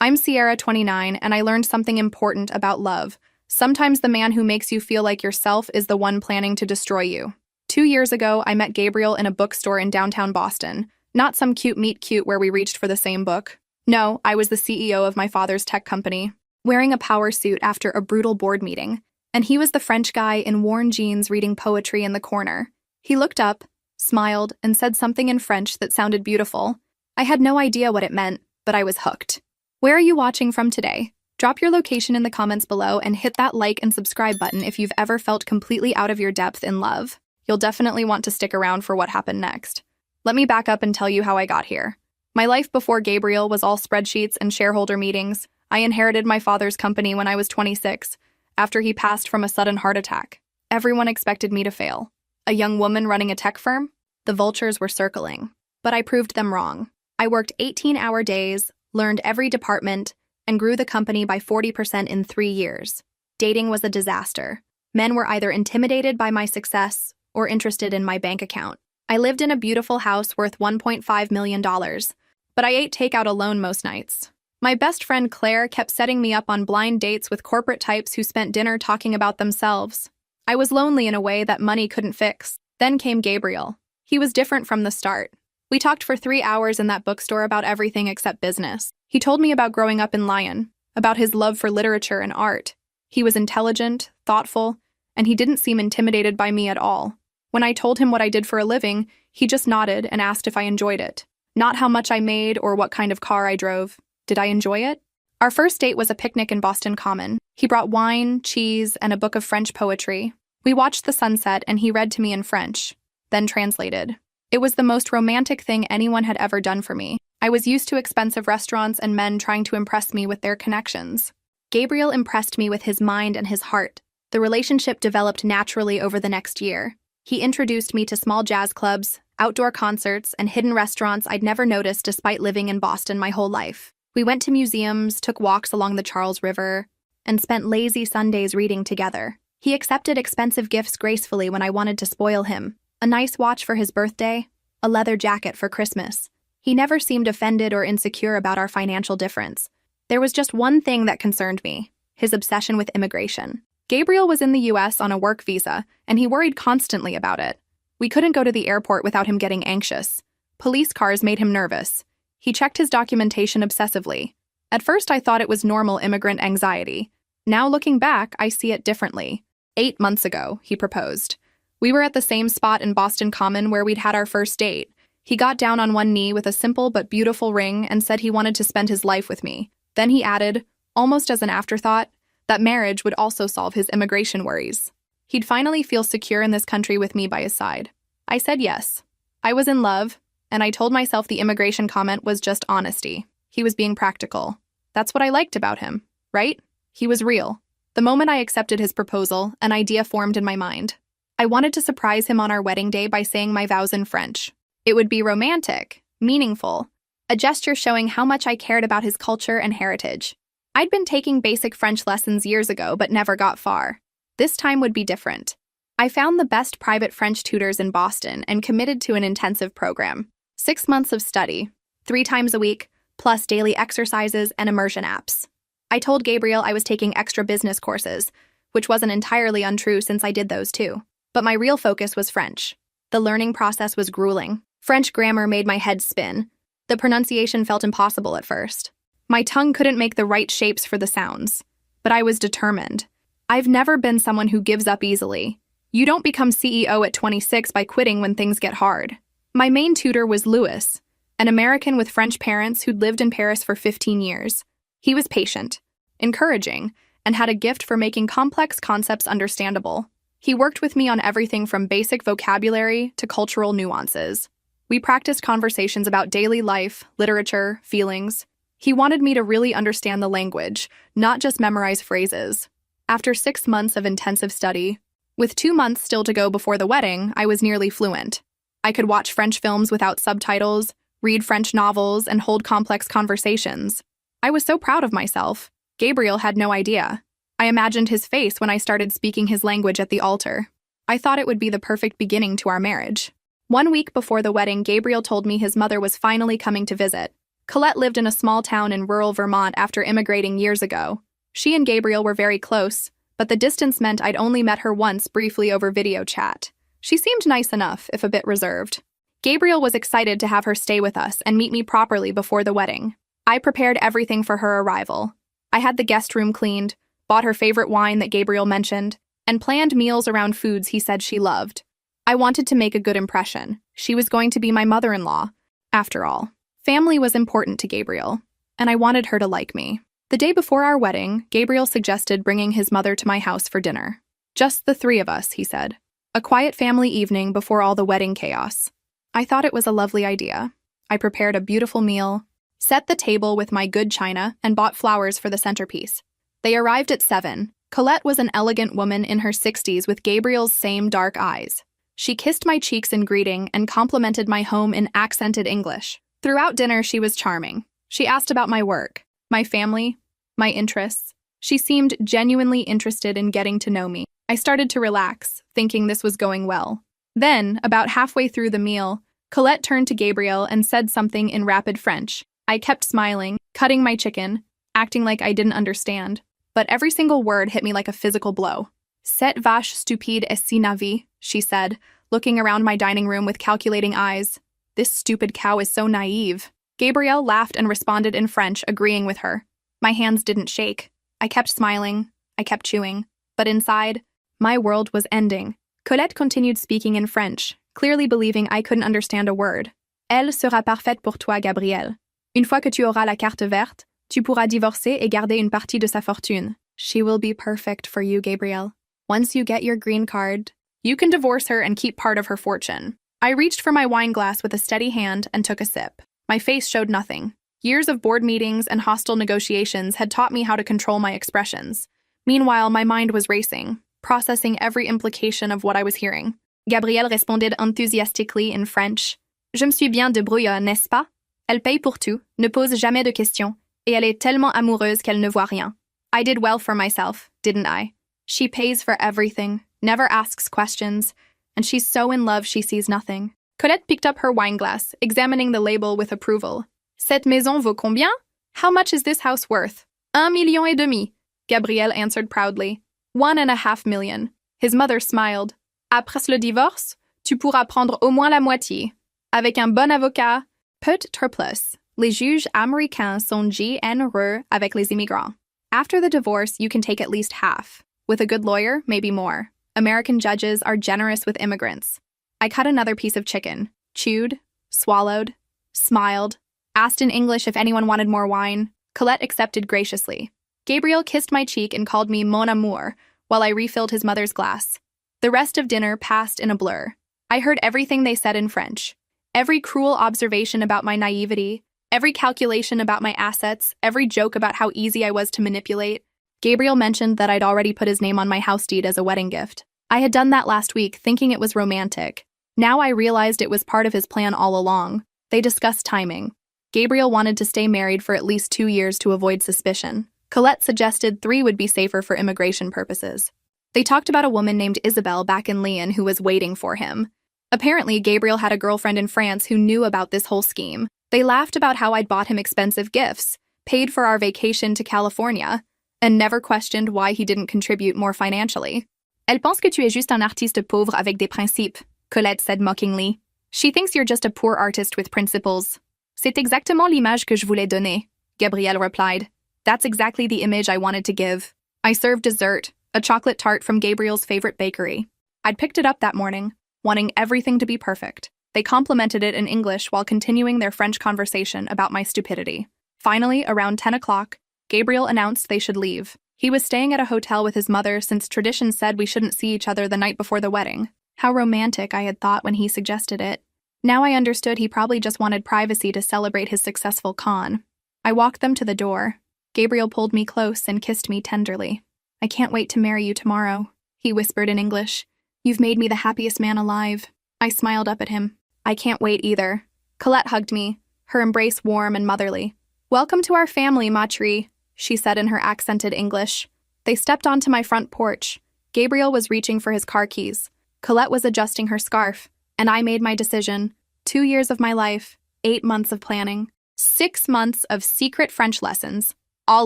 I'm Sierra, 29, and I learned something important about love. Sometimes the man who makes you feel like yourself is the one planning to destroy you. 2 years ago, I met Gabriel in a bookstore in downtown Boston. Not some cute meet cute where we reached for the same book. No, I was the CEO of my father's tech company, wearing a power suit after a brutal board meeting, and he was the French guy in worn jeans reading poetry in the corner. He looked up, smiled, and said something in French that sounded beautiful. I had no idea what it meant, but I was hooked. Where are you watching from today? Drop your location in the comments below and hit that like and subscribe button if you've ever felt completely out of your depth in love. You'll definitely want to stick around for what happened next. Let me back up and tell you how I got here. My life before Gabriel was all spreadsheets and shareholder meetings. I inherited my father's company when I was 26, after he passed from a sudden heart attack. Everyone expected me to fail. A young woman running a tech firm? The vultures were circling. But I proved them wrong. I worked 18-hour days, learned every department, and grew the company by 40% in 3 years. Dating was a disaster. Men were either intimidated by my success or interested in my bank account. I lived in a beautiful house worth $1.5 million, but I ate takeout alone most nights. My best friend Claire kept setting me up on blind dates with corporate types who spent dinner talking about themselves. I was lonely in a way that money couldn't fix. Then came Gabriel. He was different from the start. We talked for 3 hours in that bookstore about everything except business. He told me about growing up in Lyon, about his love for literature and art. He was intelligent, thoughtful, and he didn't seem intimidated by me at all. When I told him what I did for a living, he just nodded and asked if I enjoyed it. Not how much I made or what kind of car I drove. Did I enjoy it? Our first date was a picnic in Boston Common. He brought wine, cheese, and a book of French poetry. We watched the sunset and he read to me in French, then translated. It was the most romantic thing anyone had ever done for me. I was used to expensive restaurants and men trying to impress me with their connections. Gabriel impressed me with his mind and his heart. The relationship developed naturally over the next year. He introduced me to small jazz clubs, outdoor concerts, and hidden restaurants I'd never noticed despite living in Boston my whole life. We went to museums, took walks along the Charles River, and spent lazy Sundays reading together. He accepted expensive gifts gracefully when I wanted to spoil him. A nice watch for his birthday, a leather jacket for Christmas. He never seemed offended or insecure about our financial difference. There was just one thing that concerned me: his obsession with immigration. Gabriel was in the US on a work visa, and he worried constantly about it. We couldn't go to the airport without him getting anxious. Police cars made him nervous. He checked his documentation obsessively. At first, I thought it was normal immigrant anxiety. Now, looking back, I see it differently. 8 months ago, he proposed. We were at the same spot in Boston Common where we'd had our first date. He got down on one knee with a simple but beautiful ring and said he wanted to spend his life with me. Then he added, almost as an afterthought, that marriage would also solve his immigration worries. He'd finally feel secure in this country with me by his side. I said yes. I was in love, and I told myself the immigration comment was just honesty. He was being practical. That's what I liked about him, right? He was real. The moment I accepted his proposal, an idea formed in my mind. I wanted to surprise him on our wedding day by saying my vows in French. It would be romantic, meaningful, a gesture showing how much I cared about his culture and heritage. I'd been taking basic French lessons years ago but never got far. This time would be different. I found the best private French tutors in Boston and committed to an intensive program. 6 months of study, 3 times a week, plus daily exercises and immersion apps. I told Gabriel I was taking extra business courses, which wasn't entirely untrue since I did those too. But my real focus was French. The learning process was grueling. French grammar made my head spin. The pronunciation felt impossible at first. My tongue couldn't make the right shapes for the sounds. But I was determined. I've never been someone who gives up easily. You don't become CEO at 26 by quitting when things get hard. My main tutor was Louis, an American with French parents who'd lived in Paris for 15 years. He was patient, encouraging, and had a gift for making complex concepts understandable. He worked with me on everything from basic vocabulary to cultural nuances. We practiced conversations about daily life, literature, feelings. He wanted me to really understand the language, not just memorize phrases. After 6 months of intensive study, with 2 months still to go before the wedding, I was nearly fluent. I could watch French films without subtitles, read French novels, and hold complex conversations. I was so proud of myself. Gabriel had no idea. I imagined his face when I started speaking his language at the altar. I thought it would be the perfect beginning to our marriage. 1 week before the wedding, Gabriel told me his mother was finally coming to visit. Colette lived in a small town in rural Vermont after immigrating years ago. She and Gabriel were very close, but the distance meant I'd only met her once briefly over video chat. She seemed nice enough, if a bit reserved. Gabriel was excited to have her stay with us and meet me properly before the wedding. I prepared everything for her arrival. I had the guest room cleaned, bought her favorite wine that Gabriel mentioned, and planned meals around foods he said she loved. I wanted to make a good impression. She was going to be my mother-in-law. After all, family was important to Gabriel, and I wanted her to like me. The day before our wedding, Gabriel suggested bringing his mother to my house for dinner. Just the three of us, he said. A quiet family evening before all the wedding chaos. I thought it was a lovely idea. I prepared a beautiful meal, set the table with my good china, and bought flowers for the centerpiece. They arrived at 7. Colette was an elegant woman in her 60s with Gabriel's same dark eyes. She kissed my cheeks in greeting and complimented my home in accented English. Throughout dinner, she was charming. She asked about my work, my family, my interests. She seemed genuinely interested in getting to know me. I started to relax, thinking this was going well. Then, about halfway through the meal, Colette turned to Gabriel and said something in rapid French. I kept smiling, cutting my chicken, acting like I didn't understand. But every single word hit me like a physical blow. Cette vache stupide est si naïve, she said, looking around my dining room with calculating eyes. This stupid cow is so naive. Gabriel laughed and responded in French, agreeing with her. My hands didn't shake. I kept smiling. I kept chewing. But inside, my world was ending. Colette continued speaking in French, clearly believing I couldn't understand a word. Elle sera parfaite pour toi, Gabriel. Une fois que tu auras la carte verte, tu pourras divorcer et garder une partie de sa fortune. She will be perfect for you, Gabriel. Once you get your green card, you can divorce her and keep part of her fortune. I reached for my wine glass with a steady hand and took a sip. My face showed nothing. Years of board meetings and hostile negotiations had taught me how to control my expressions. Meanwhile, my mind was racing, processing every implication of what I was hearing. Gabrielle responded enthusiastically in French. Je me suis bien débrouillée, n'est-ce pas? Elle paye pour tout, ne pose jamais de questions, et elle est tellement amoureuse qu'elle ne voit rien. I did well for myself, didn't I? She pays for everything, never asks questions, and she's so in love she sees nothing. Colette picked up her wine glass, examining the label with approval. Cette maison vaut combien? How much is this house worth? 1,5 million. Gabriel answered proudly. 1.5 million. His mother smiled. Après le divorce, tu pourras prendre au moins la moitié. Avec un bon avocat, peut-être plus. Les juges américains sont généreux avec les immigrants. After the divorce, you can take at least half. With a good lawyer, maybe more. American judges are generous with immigrants. I cut another piece of chicken, chewed, swallowed, smiled, asked in English if anyone wanted more wine. Colette accepted graciously. Gabriel kissed my cheek and called me mon amour while I refilled his mother's glass. The rest of dinner passed in a blur. I heard everything they said in French. Every cruel observation about my naivety, every calculation about my assets, every joke about how easy I was to manipulate. Gabriel mentioned that I'd already put his name on my house deed as a wedding gift. I had done that last week, thinking it was romantic. Now I realized it was part of his plan all along. They discussed timing. Gabriel wanted to stay married for at least 2 years to avoid suspicion. Colette suggested 3 would be safer for immigration purposes. They talked about a woman named Isabel back in Lyon who was waiting for him. Apparently, Gabriel had a girlfriend in France who knew about this whole scheme. They laughed about how I'd bought him expensive gifts, paid for our vacation to California, and never questioned why he didn't contribute more financially. Elle pense que tu es juste un artiste pauvre avec des principes, Colette said mockingly. She thinks you're just a poor artist with principles. C'est exactement l'image que je voulais donner, Gabrielle replied. That's exactly the image I wanted to give. I served dessert, a chocolate tart from Gabriel's favorite bakery. I'd picked it up that morning, wanting everything to be perfect. They complimented it in English while continuing their French conversation about my stupidity. Finally, around 10 o'clock, Gabriel announced they should leave. He was staying at a hotel with his mother since tradition said we shouldn't see each other the night before the wedding. How romantic I had thought when he suggested it. Now I understood he probably just wanted privacy to celebrate his successful con. I walked them to the door. Gabriel pulled me close and kissed me tenderly. I can't wait to marry you tomorrow, he whispered in English. You've made me the happiest man alive. I smiled up at him. I can't wait either. Colette hugged me, her embrace warm and motherly. Welcome to our family, ma chérie, she said in her accented English. They stepped onto my front porch. Gabriel was reaching for his car keys. Colette was adjusting her scarf, and I made my decision. 2 years of my life, 8 months of planning. 6 months of secret French lessons, all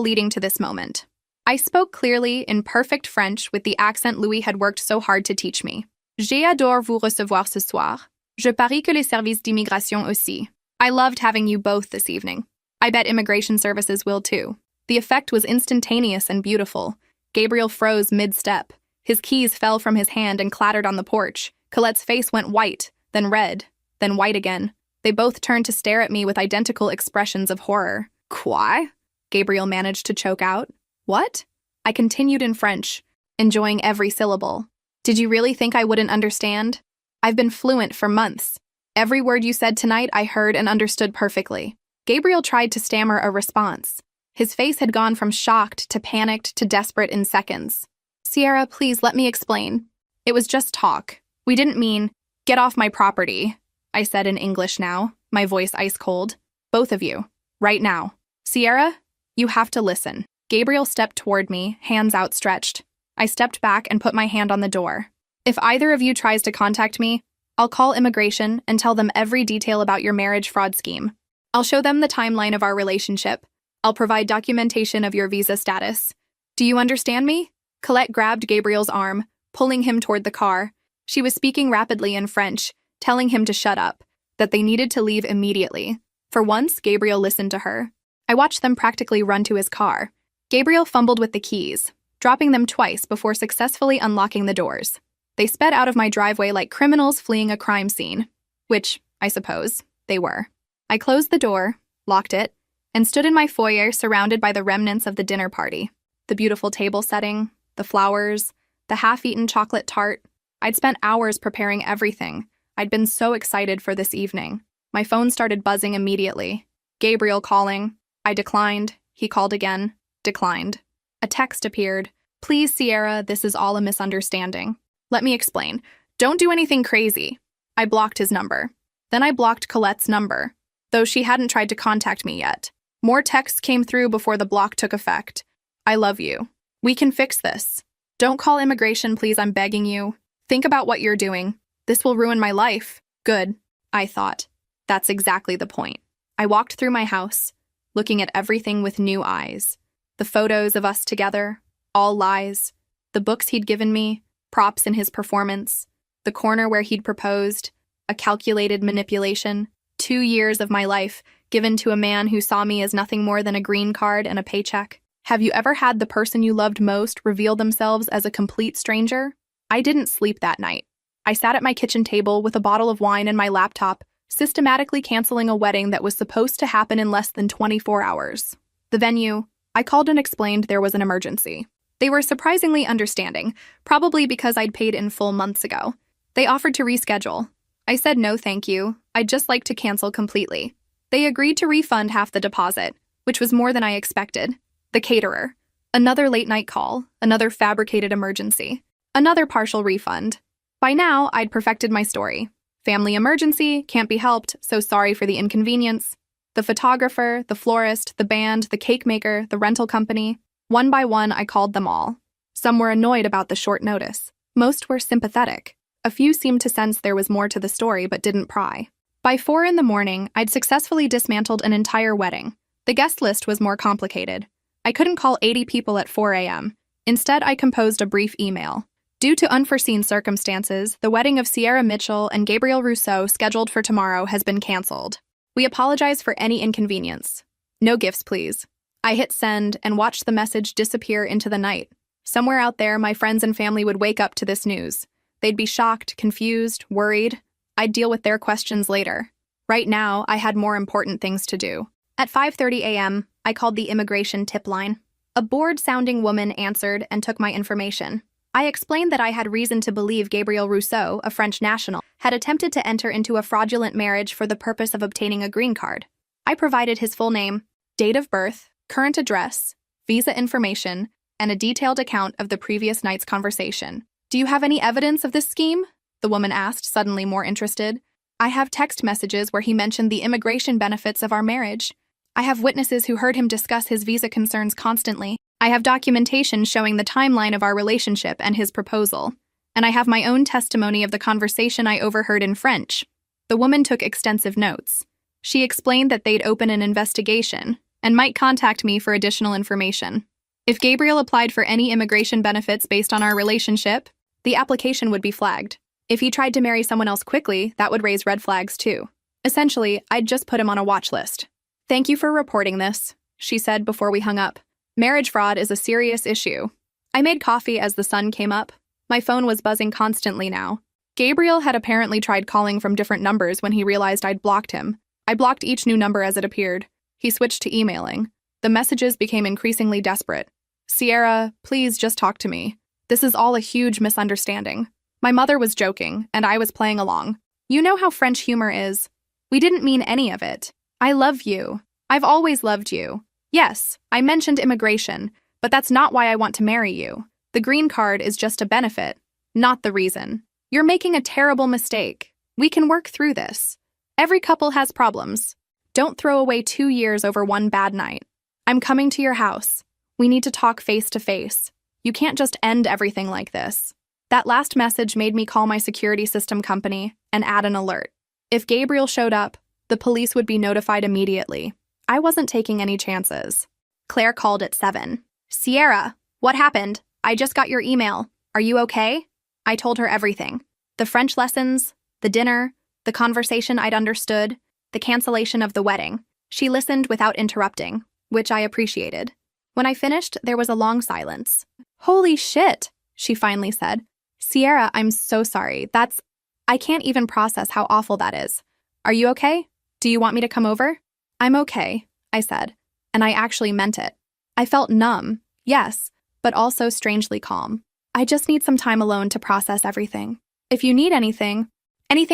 leading to this moment. I spoke clearly in perfect French with the accent Louis had worked so hard to teach me. J'adore vous recevoir ce soir. Je parie que les services d'immigration aussi. I loved having you both this evening. I bet immigration services will too. The effect was instantaneous and beautiful. Gabriel froze mid-step. His keys fell from his hand and clattered on the porch. Colette's face went white, then red, then white again. They both turned to stare at me with identical expressions of horror. Quoi? Gabriel managed to choke out. What? I continued in French, enjoying every syllable. Did you really think I wouldn't understand? I've been fluent for months. Every word you said tonight I heard and understood perfectly. Gabriel tried to stammer a response. His face had gone from shocked to panicked to desperate in seconds. Sierra, please let me explain. It was just talk. We didn't mean, get off my property, I said in English now, my voice ice cold. Both of you. Right now. Sierra, you have to listen. Gabriel stepped toward me, hands outstretched. I stepped back and put my hand on the door. If either of you tries to contact me, I'll call immigration and tell them every detail about your marriage fraud scheme. I'll show them the timeline of our relationship. I'll provide documentation of your visa status. Do you understand me? Colette grabbed Gabriel's arm, pulling him toward the car. She was speaking rapidly in French, telling him to shut up, that they needed to leave immediately. For once, Gabriel listened to her. I watched them practically run to his car. Gabriel fumbled with the keys, dropping them twice before successfully unlocking the doors. They sped out of my driveway like criminals fleeing a crime scene, which, I suppose, they were. I closed the door, locked it, and stood in my foyer surrounded by the remnants of the dinner party. The beautiful table setting, the flowers, the half-eaten chocolate tart. I'd spent hours preparing everything. I'd been so excited for this evening. My phone started buzzing immediately. Gabriel calling. I declined. He called again. Declined. A text appeared. Please, Sierra, this is all a misunderstanding. Let me explain. Don't do anything crazy. I blocked his number. Then I blocked Colette's number, though she hadn't tried to contact me yet. More texts came through before the block took effect. I love you. We can fix this. Don't call immigration, please, I'm begging you. Think about what you're doing. This will ruin my life. Good, I thought. That's exactly the point. I walked through my house, looking at everything with new eyes. The photos of us together, all lies. The books he'd given me, props in his performance. The corner where he'd proposed, a calculated manipulation. 2 years of my life given to a man who saw me as nothing more than a green card and a paycheck. Have you ever had the person you loved most reveal themselves as a complete stranger? I didn't sleep that night. I sat at my kitchen table with a bottle of wine and my laptop, systematically canceling a wedding that was supposed to happen in less than 24 hours. The venue, I called and explained there was an emergency. They were surprisingly understanding, probably because I'd paid in full months ago. They offered to reschedule. I said no thank you, I'd just like to cancel completely. They agreed to refund half the deposit, which was more than I expected. The caterer. Another late-night call, another fabricated emergency, another partial refund. By now, I'd perfected my story. Family emergency, can't be helped, so sorry for the inconvenience. The photographer, the florist, the band, the cake maker, the rental company. One by one, I called them all. Some were annoyed about the short notice. Most were sympathetic. A few seemed to sense there was more to the story but didn't pry. By 4 a.m, I'd successfully dismantled an entire wedding. The guest list was more complicated. I couldn't call 80 people at 4 a.m. Instead, I composed a brief email. Due to unforeseen circumstances, the wedding of Sierra Mitchell and Gabriel Rousseau scheduled for tomorrow has been canceled. We apologize for any inconvenience. No gifts, please. I hit send and watched the message disappear into the night. Somewhere out there, my friends and family would wake up to this news. They'd be shocked, confused, worried. I'd deal with their questions later. Right now, I had more important things to do. At 5:30 a.m., I called the immigration tip line. A bored-sounding woman answered and took my information. I explained that I had reason to believe Gabriel Rousseau, a French national, had attempted to enter into a fraudulent marriage for the purpose of obtaining a green card. I provided his full name, date of birth, current address, visa information, and a detailed account of the previous night's conversation. Do you have any evidence of this scheme? The woman asked, suddenly more interested. I have text messages where he mentioned the immigration benefits of our marriage. I have witnesses who heard him discuss his visa concerns constantly. I have documentation showing the timeline of our relationship and his proposal. And I have my own testimony of the conversation I overheard in French. The woman took extensive notes. She explained that they'd open an investigation and might contact me for additional information. If Gabriel applied for any immigration benefits based on our relationship, the application would be flagged. If he tried to marry someone else quickly, that would raise red flags too. Essentially, I'd just put him on a watch list. "Thank you for reporting this," she said before we hung up. "Marriage fraud is a serious issue." I made coffee as the sun came up. My phone was buzzing constantly now. Gabriel had apparently tried calling from different numbers when he realized I'd blocked him. I blocked each new number as it appeared. He switched to emailing. The messages became increasingly desperate. "Sierra, please just talk to me. This is all a huge misunderstanding." My mother was joking, and I was playing along. "You know how French humor is. We didn't mean any of it. I love you. I've always loved you. Yes, I mentioned immigration, but that's not why I want to marry you. The green card is just a benefit, not the reason. You're making a terrible mistake. We can work through this. Every couple has problems. Don't throw away 2 years over one bad night. I'm coming to your house. We need to talk face to face. You can't just end everything like this." That last message made me call my security system company and add an alert. If Gabriel showed up, the police would be notified immediately. I wasn't taking any chances. Claire called at 7. "Sierra, what happened? I just got your email. Are you okay?" I told her everything. The French lessons, the dinner, the conversation I'd understood, the cancellation of the wedding. She listened without interrupting, which I appreciated. When I finished, there was a long silence. "Holy shit," she finally said. "Sierra, I'm so sorry. I can't even process how awful that is. Are you okay? Do you want me to come over?" "I'm okay," I said, and I actually meant it. I felt numb, yes, but also strangely calm. "I just need some time alone to process everything. If you need anything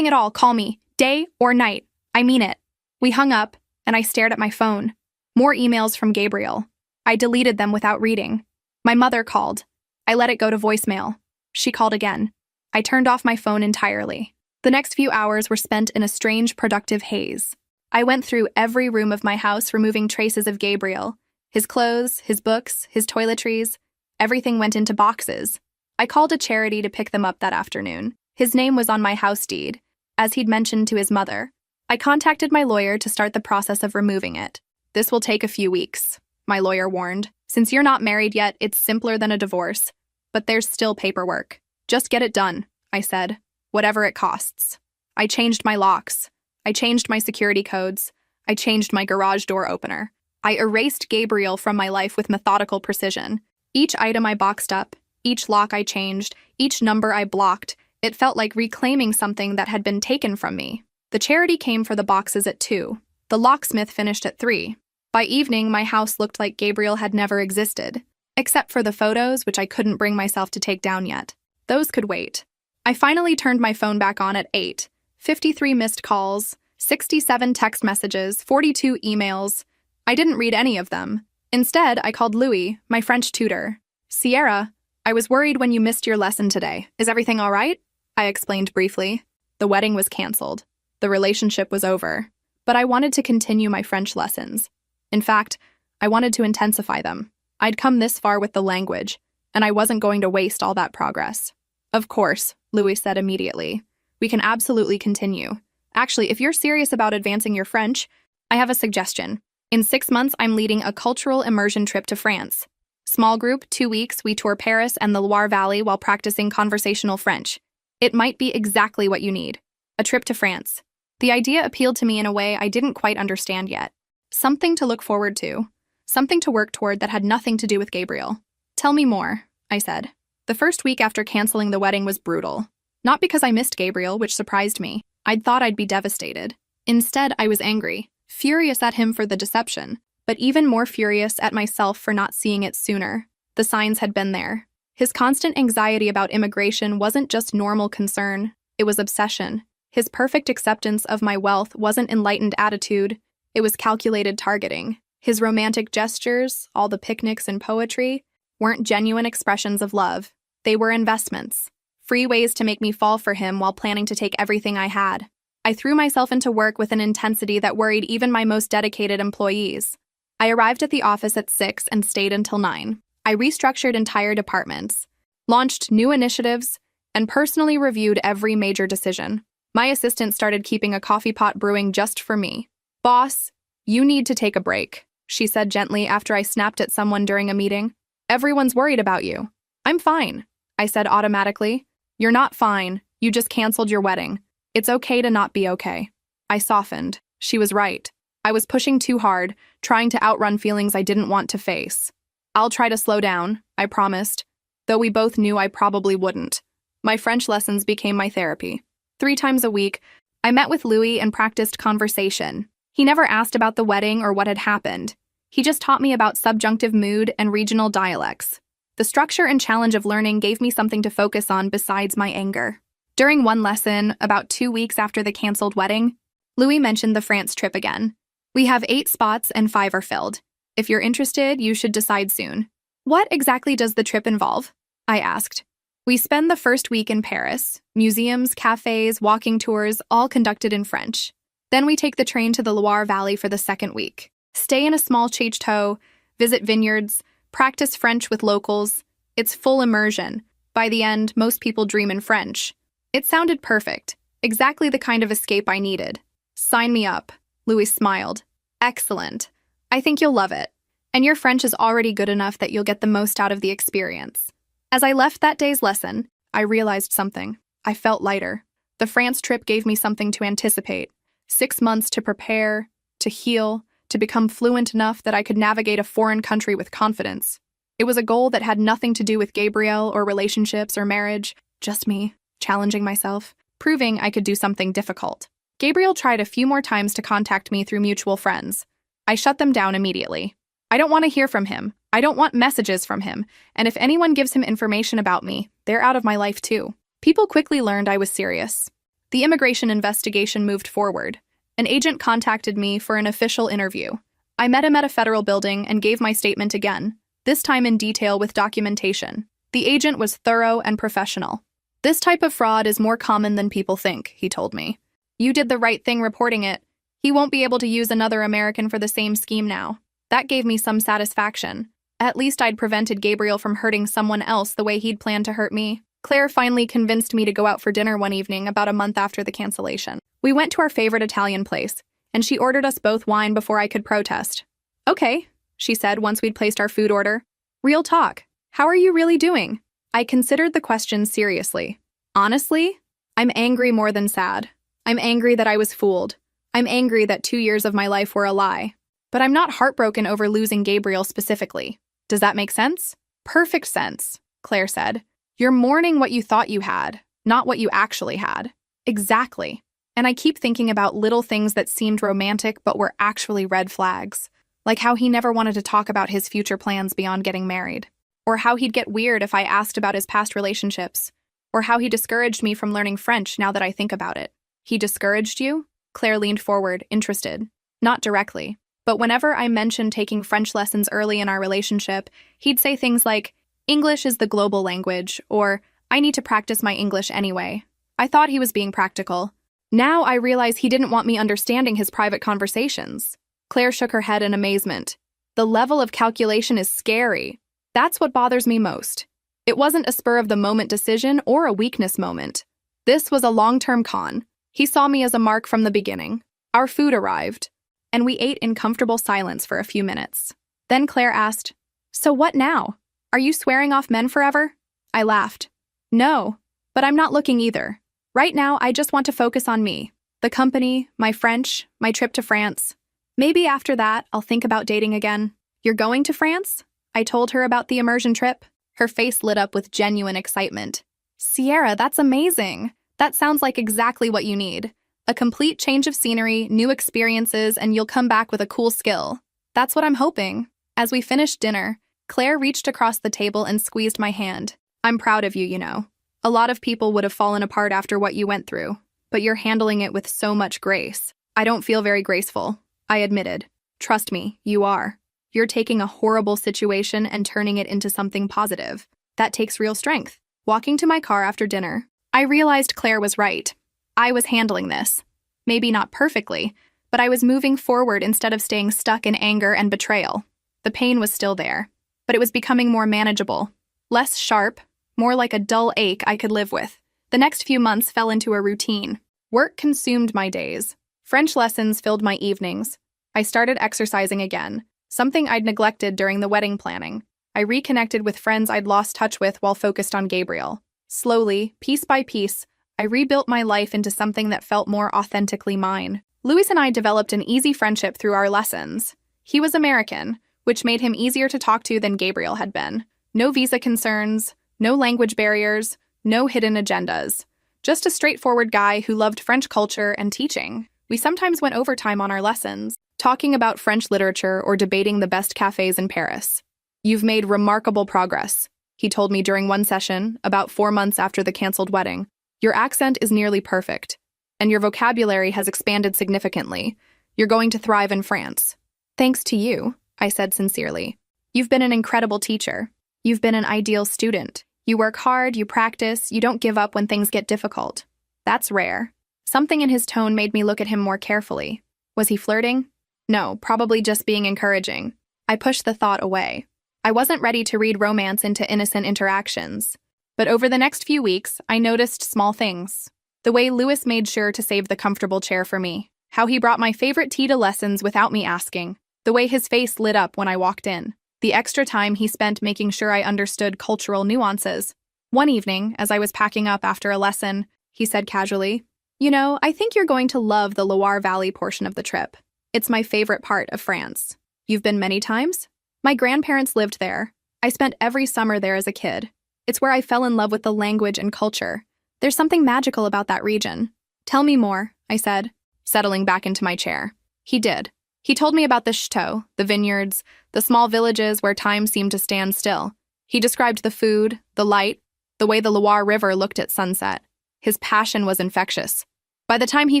at all, call me, day or night. I mean it." We hung up, and I stared at my phone. More emails from Gabriel. I deleted them without reading. My mother called. I let it go to voicemail. She called again. I turned off my phone entirely. The next few hours were spent in a strange, productive haze. I went through every room of my house, removing traces of Gabriel. His clothes, his books, his toiletries. Everything went into boxes. I called a charity to pick them up that afternoon. His name was on my house deed, as he'd mentioned to his mother. I contacted my lawyer to start the process of removing it. "This will take a few weeks," my lawyer warned. "Since you're not married yet, it's simpler than a divorce. But there's still paperwork. Just get it done," I said, "whatever it costs." I changed my locks. I changed my security codes. I changed my garage door opener. I erased Gabriel from my life with methodical precision. Each item I boxed up, each lock I changed, each number I blocked, it felt like reclaiming something that had been taken from me. The charity came for the boxes at 2. The locksmith finished at 3. By evening, my house looked like Gabriel had never existed, except for the photos, which I couldn't bring myself to take down yet. Those could wait. I finally turned my phone back on at 8. 53 missed calls, 67 text messages, 42 emails. I didn't read any of them. Instead, I called Louis, my French tutor. "Sierra, I was worried when you missed your lesson today. Is everything all right?" I explained briefly. The wedding was canceled. The relationship was over. But I wanted to continue my French lessons. In fact, I wanted to intensify them. I'd come this far with the language, and I wasn't going to waste all that progress. "Of course," Louis said immediately. "We can absolutely continue. Actually, if you're serious about advancing your French, I have a suggestion. In 6 months, I'm leading a cultural immersion trip to France. Small group, 2 weeks, we tour Paris and the Loire Valley while practicing conversational French. It might be exactly what you need. A trip to France." The idea appealed to me in a way I didn't quite understand yet. Something to look forward to. Something to work toward that had nothing to do with Gabriel. "Tell me more," I said. The first week after canceling the wedding was brutal. Not because I missed Gabriel, which surprised me. I'd thought I'd be devastated. Instead, I was angry, furious at him for the deception, but even more furious at myself for not seeing it sooner. The signs had been there. His constant anxiety about immigration wasn't just normal concern, it was obsession. His perfect acceptance of my wealth wasn't enlightened attitude, it was calculated targeting. His romantic gestures, all the picnics and poetry, weren't genuine expressions of love. They were investments. Free ways to make me fall for him while planning to take everything I had. I threw myself into work with an intensity that worried even my most dedicated employees. I arrived at the office at 6 and stayed until 9. I restructured entire departments, launched new initiatives, and personally reviewed every major decision. My assistant started keeping a coffee pot brewing just for me. Boss, you need to take a break, she said gently after I snapped at someone during a meeting. Everyone's worried about you. I'm fine, I said automatically. You're not fine. You just canceled your wedding. It's okay to not be okay. I softened. She was right. I was pushing too hard, trying to outrun feelings I didn't want to face. I'll try to slow down, I promised, though we both knew I probably wouldn't. My French lessons became my therapy. 3 times a week, I met with Louis and practiced conversation. He never asked about the wedding or what had happened. He just taught me about subjunctive mood and regional dialects. The structure and challenge of learning gave me something to focus on besides my anger. During one lesson, about 2 weeks after the canceled wedding, Louis mentioned the France trip again. We have 8 spots and 5 are filled. If you're interested, you should decide soon. What exactly does the trip involve? I asked. We spend the first week in Paris, museums, cafes, walking tours, all conducted in French. Then we take the train to the Loire Valley for the second week. Stay in a small chateau, visit vineyards, practice French with locals. It's full immersion. By the end, most people dream in French. It sounded perfect, exactly the kind of escape I needed. Sign me up, Louis smiled. Excellent. I think you'll love it. And your French is already good enough that you'll get the most out of the experience. As I left that day's lesson, I realized something. I felt lighter. The France trip gave me something to anticipate. 6 months to prepare, to heal, to become fluent enough that I could navigate a foreign country with confidence. It was a goal that had nothing to do with Gabriel or relationships or marriage, just me, challenging myself, proving I could do something difficult. Gabriel tried a few more times to contact me through mutual friends. I shut them down immediately. I don't want to hear from him. I don't want messages from him. And if anyone gives him information about me, they're out of my life too. People quickly learned I was serious. The immigration investigation moved forward. An agent contacted me for an official interview. I met him at a federal building and gave my statement again, this time in detail with documentation. The agent was thorough and professional. This type of fraud is more common than people think, he told me. You did the right thing reporting it. He won't be able to use another American for the same scheme now. That gave me some satisfaction. At least I'd prevented Gabriel from hurting someone else the way he'd planned to hurt me. Claire finally convinced me to go out for dinner one evening about a month after the cancellation. We went to our favorite Italian place, and she ordered us both wine before I could protest. Okay, she said once we'd placed our food order. Real talk. How are you really doing? I considered the question seriously. Honestly, I'm angry more than sad. I'm angry that I was fooled. I'm angry that 2 years of my life were a lie. But I'm not heartbroken over losing Gabriel specifically. Does that make sense? Perfect sense, Claire said. You're mourning what you thought you had, not what you actually had. Exactly. And I keep thinking about little things that seemed romantic but were actually red flags. Like how he never wanted to talk about his future plans beyond getting married. Or how he'd get weird if I asked about his past relationships. Or how he discouraged me from learning French now that I think about it. He discouraged you? Claire leaned forward, interested. Not directly. But whenever I mentioned taking French lessons early in our relationship, he'd say things like, English is the global language, or I need to practice my English anyway. I thought he was being practical. Now I realize he didn't want me understanding his private conversations. Claire shook her head in amazement. The level of calculation is scary. That's what bothers me most. It wasn't a spur-of-the-moment decision or a weakness moment. This was a long-term con. He saw me as a mark from the beginning. Our food arrived, and we ate in comfortable silence for a few minutes. Then Claire asked, So what now? Are you swearing off men forever? I laughed. No, but I'm not looking either. Right now, I just want to focus on me. The company, my French, my trip to France. Maybe after that, I'll think about dating again. You're going to France? I told her about the immersion trip. Her face lit up with genuine excitement. Sierra, that's amazing. That sounds like exactly what you need. A complete change of scenery, new experiences, and you'll come back with a cool skill. That's what I'm hoping. As we finished dinner, Claire reached across the table and squeezed my hand. I'm proud of you, you know. A lot of people would have fallen apart after what you went through, but you're handling it with so much grace. I don't feel very graceful, I admitted. Trust me, you are. You're taking a horrible situation and turning it into something positive. That takes real strength. Walking to my car after dinner, I realized Claire was right. I was handling this. Maybe not perfectly, but I was moving forward instead of staying stuck in anger and betrayal. The pain was still there, but it was becoming more manageable. Less sharp, more like a dull ache I could live with. The next few months fell into a routine. Work consumed my days. French lessons filled my evenings. I started exercising again, something I'd neglected during the wedding planning. I reconnected with friends I'd lost touch with while focused on Gabriel. Slowly, piece by piece, I rebuilt my life into something that felt more authentically mine. Louis and I developed an easy friendship through our lessons. He was American, which made him easier to talk to than Gabriel had been. No visa concerns, no language barriers, no hidden agendas. Just a straightforward guy who loved French culture and teaching. We sometimes went overtime on our lessons, talking about French literature or debating the best cafes in Paris. "You've made remarkable progress," he told me during one session, about 4 months after the canceled wedding. "Your accent is nearly perfect, and your vocabulary has expanded significantly. You're going to thrive in France." "Thanks to you," I said sincerely. "You've been an incredible teacher. You've been an ideal student. You work hard, you practice, you don't give up when things get difficult. That's rare." Something in his tone made me look at him more carefully. Was he flirting? No, probably just being encouraging. I pushed the thought away. I wasn't ready to read romance into innocent interactions. But over the next few weeks, I noticed small things. The way Louis made sure to save the comfortable chair for me. How he brought my favorite tea to lessons without me asking. The way his face lit up when I walked in. The extra time he spent making sure I understood cultural nuances. One evening, as I was packing up after a lesson, he said casually, "You know, I think you're going to love the Loire Valley portion of the trip. It's my favorite part of France." "You've been many times?" "My grandparents lived there. I spent every summer there as a kid. It's where I fell in love with the language and culture. There's something magical about that region." "Tell me more," I said, settling back into my chair. He did. He told me about the chateau, the vineyards, the small villages where time seemed to stand still. He described the food, the light, the way the Loire River looked at sunset. His passion was infectious. By the time he